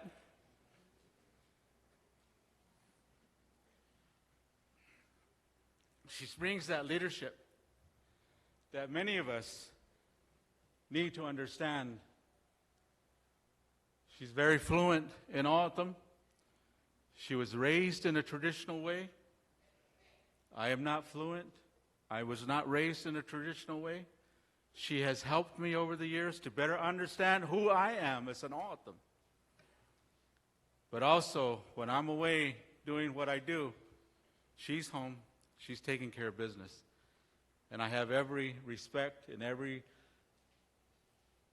leadership that many of us need to understand. She's very fluent in O'odham. She was raised in a traditional way. I am not fluent. I was not raised in a traditional way. She has helped me over the years to better understand who I am as an O'odham. But also, when I'm away doing what I do, she's home. She's taking care of business. And I have every respect and every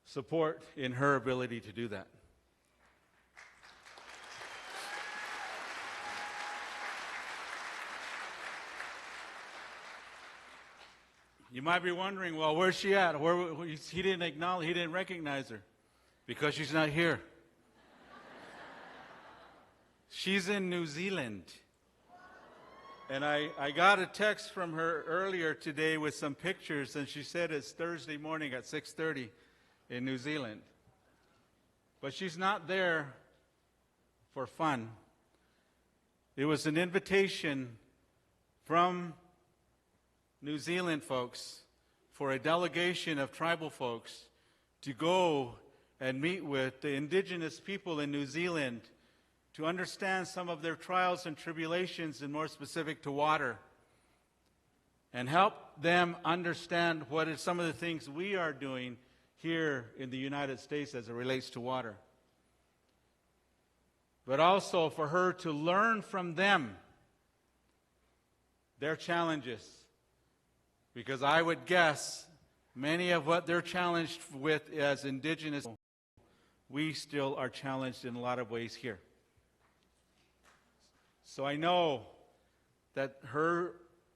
support in her ability to do that. You might be wondering, well, where's she at? He didn't recognize her because she's not here. She's in New Zealand. And I got a text from her earlier today with some pictures, and she said it's Thursday morning at 6:30 in New Zealand. But she's not there for fun. It was an invitation from New Zealand folks for a delegation of tribal folks to go and meet with the indigenous people in New Zealand to understand some of their trials and tribulations, and more specific to water. and help them understand what are some of the things we are doing here in the United States as it relates to water. But also for her to learn from them their challenges. Because I would guess many of what they're challenged with as indigenous, we still are challenged in a lot of ways here. So I know that her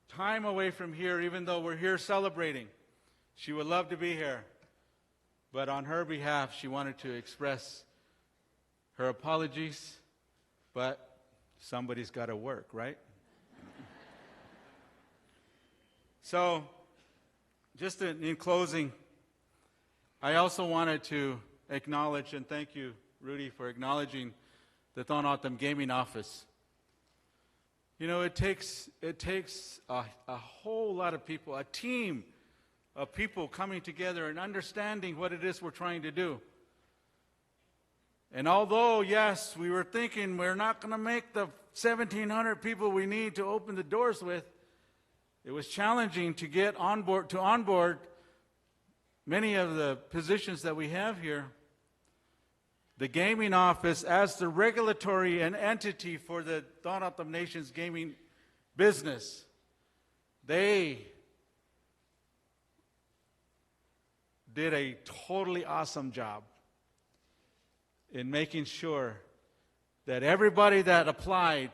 time away from here, even though we're here celebrating, she would love to be here. But on her behalf, she wanted to express her apologies, but somebody's got to work, right? So, just in closing, I also wanted to acknowledge, and thank you, Rudy, for acknowledging the Tohono O'odham Gaming Office. You know, it takes a whole lot of people, a team of people coming together and understanding what it is we're trying to do. And although, yes, we were thinking we're not going to make the 1,700 people we need to open the doors with, it was challenging to get onboard many of the positions that we have here. The gaming office, as the regulatory and entity for the Tohono O'odham Nation's gaming business, they did a totally awesome job in making sure that everybody that applied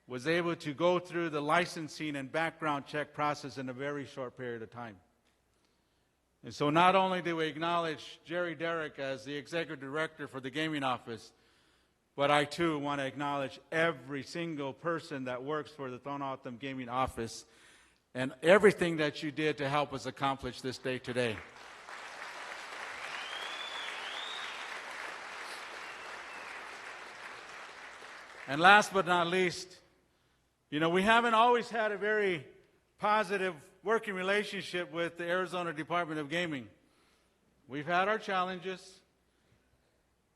was able to go through the licensing and background check process in a very short period of time. And so not only do we acknowledge Jerry Derrick as the Executive Director for the Gaming Office, but I too want to acknowledge every single person that works for the Tohono O'odham Gaming Office and everything that you did to help us accomplish this day today. And last but not least, you know, we haven't always had a very positive working relationship with the Arizona Department of Gaming. We've had our challenges.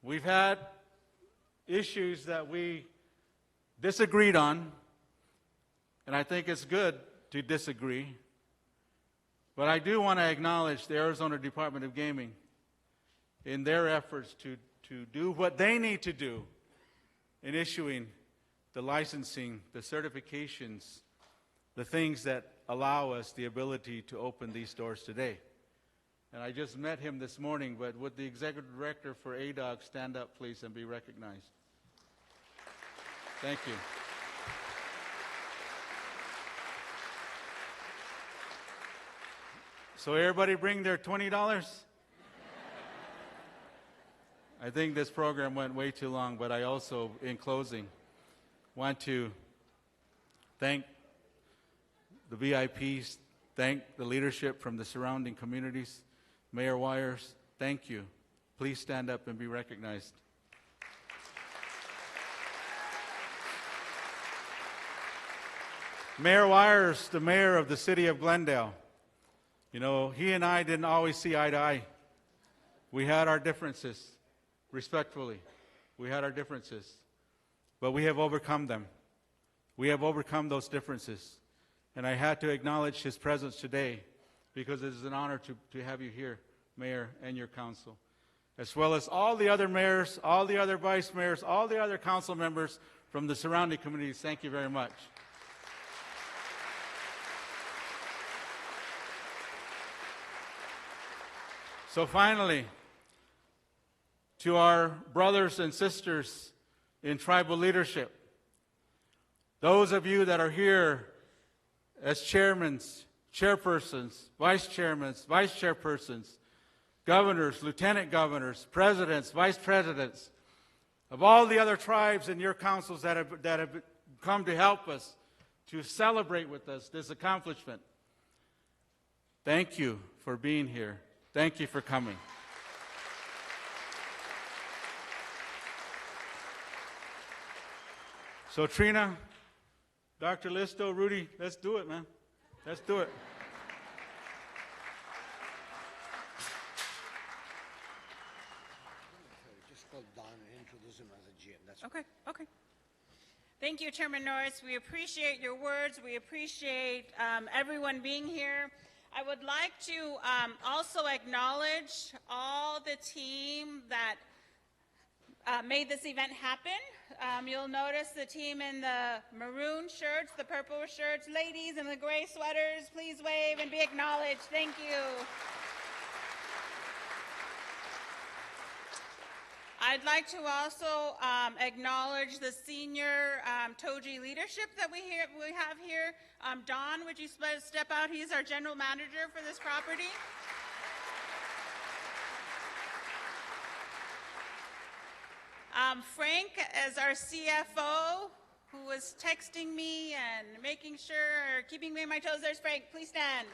We've had issues that we disagreed on, and I think it's good to disagree. But I do want to acknowledge the Arizona Department of Gaming in their efforts to do what they need to do in issuing the licensing, the certifications, the things that allow us the ability to open these doors today. And I just met him this morning, but would the Executive Director for ADOG stand up, please, and be recognized? Thank you. So everybody bring their $20? I think this program went way too long, but I also, in closing, want to thank the VIPs, thank the leadership from the surrounding communities. Mayor Wires, thank you. Please stand up and be recognized. Mayor Wires, the mayor of the city of Glendale. You know, he and I didn't always see eye to eye. We had our differences, respectfully. We had our differences. But we have overcome them. We have overcome those differences. And I had to acknowledge his presence today because it is an honor to have you here, Mayor, and your council, as well as all the other mayors, all the other vice mayors, all the other council members from the surrounding communities. Thank you very much. So finally, to our brothers and sisters in tribal leadership, those of you that are here as chairmen, chairpersons, vice chairmen, vice chairpersons, governors, lieutenant governors, presidents, vice presidents, of all the other tribes in your councils that have come to help us, to celebrate with us this accomplishment. Thank you for being here. Thank you for coming. So Trina, Dr. Listo, Rudy, let's do it, man. Let's do it. Just call Don and introduce him as a GM. That's Okay, okay. Thank you, Chairman Norris. We appreciate your words. We appreciate everyone being here. I would like to also acknowledge all the team that made this event happen. You'll notice the team in the maroon shirts, the purple shirts, ladies in the gray sweaters. Please wave and be acknowledged. Thank you. I'd like to also acknowledge the senior TOJI leadership that we have here. Don, would you step out? He's our general manager for this property. Frank, as our CFO, who was texting me and making sure, or keeping me on my toes. There's Frank. Please stand.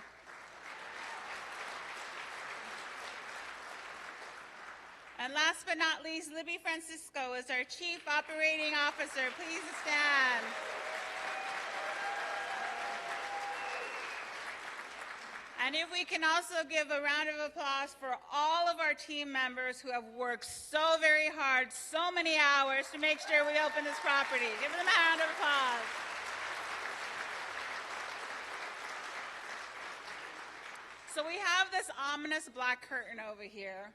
And last but not least, Libby Francisco is our Chief Operating Officer. Please stand. And if we can also give a round of applause for all of our team members who have worked so very hard, so many hours to make sure we open this property. Give them a round of applause. So we have this ominous black curtain over here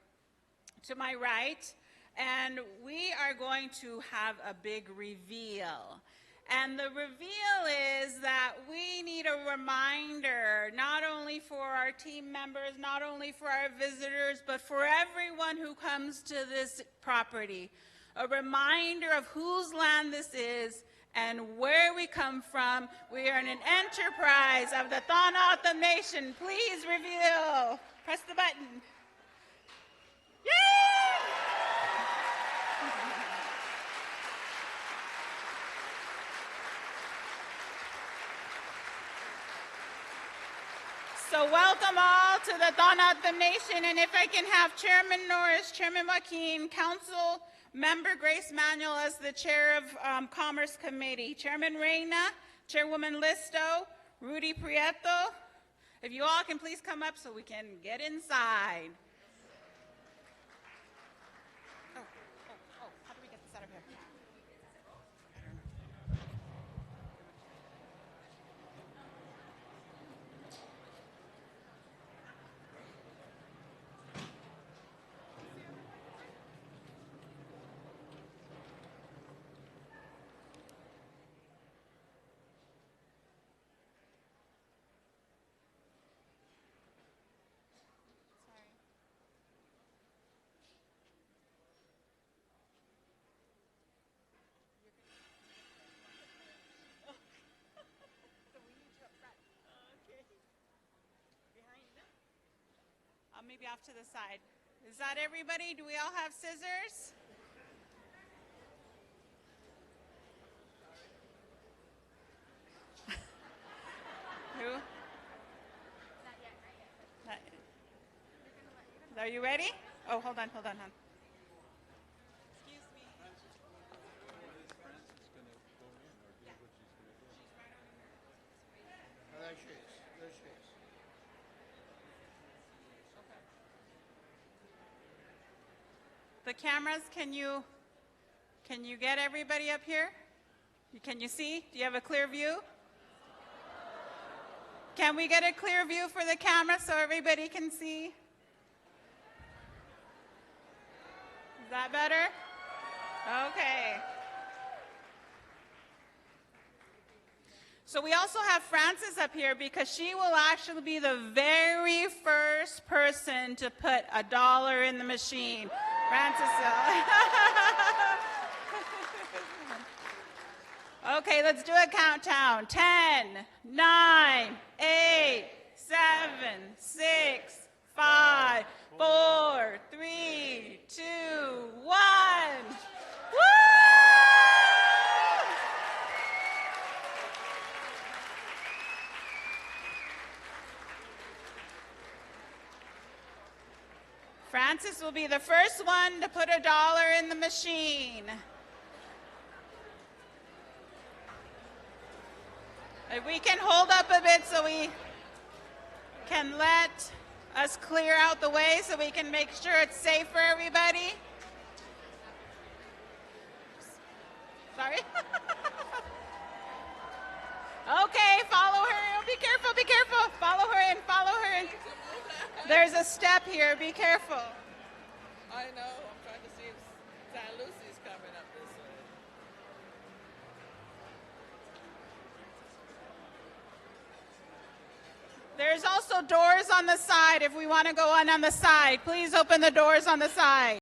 to my right, and we are going to have a big reveal. And the reveal is that we need a reminder, not only for our team members, not only for our visitors, but for everyone who comes to this property. A reminder of whose land this is and where we come from. We are an enterprise of the Tohono O'odham Nation. Please reveal. Press the button. Yay! So welcome all to the Tohono O'odham Nation, and if I can have Chairman Norris, Chairman Joaquin, Council Member Grace Manuel as the Chair of Commerce Committee, Chairman Reyna, Chairwoman Listo, Rudy Prieto, if you all can please come up so we can get inside. How do we get this out of here? Maybe off to the side. Is that everybody? Do we all have scissors? Who? Not yet. Are you ready? Oh, hold on. Excuse me. There she is. There she is. The cameras, can you get everybody up here? Can you see? Do you have a clear view? Can we get a clear view for the camera so everybody can see? Is that better? Okay. So we also have Frances up here because she will actually be the very first person to put $1 in the machine. Frances. Okay, let's do a countdown. 10, 9, 8, 7, 6, 5, 4, 3, 2, 1. Woo! Frances will be the first one to put $1 in the machine. If we can hold up a bit so we can let us clear out the way so we can make sure it's safe for everybody. Sorry. There's a step here. Be careful. I know. I'm trying to see if San Lucy's coming up this way. There's also doors on the side if we want to go on the side. Please open the doors on the side.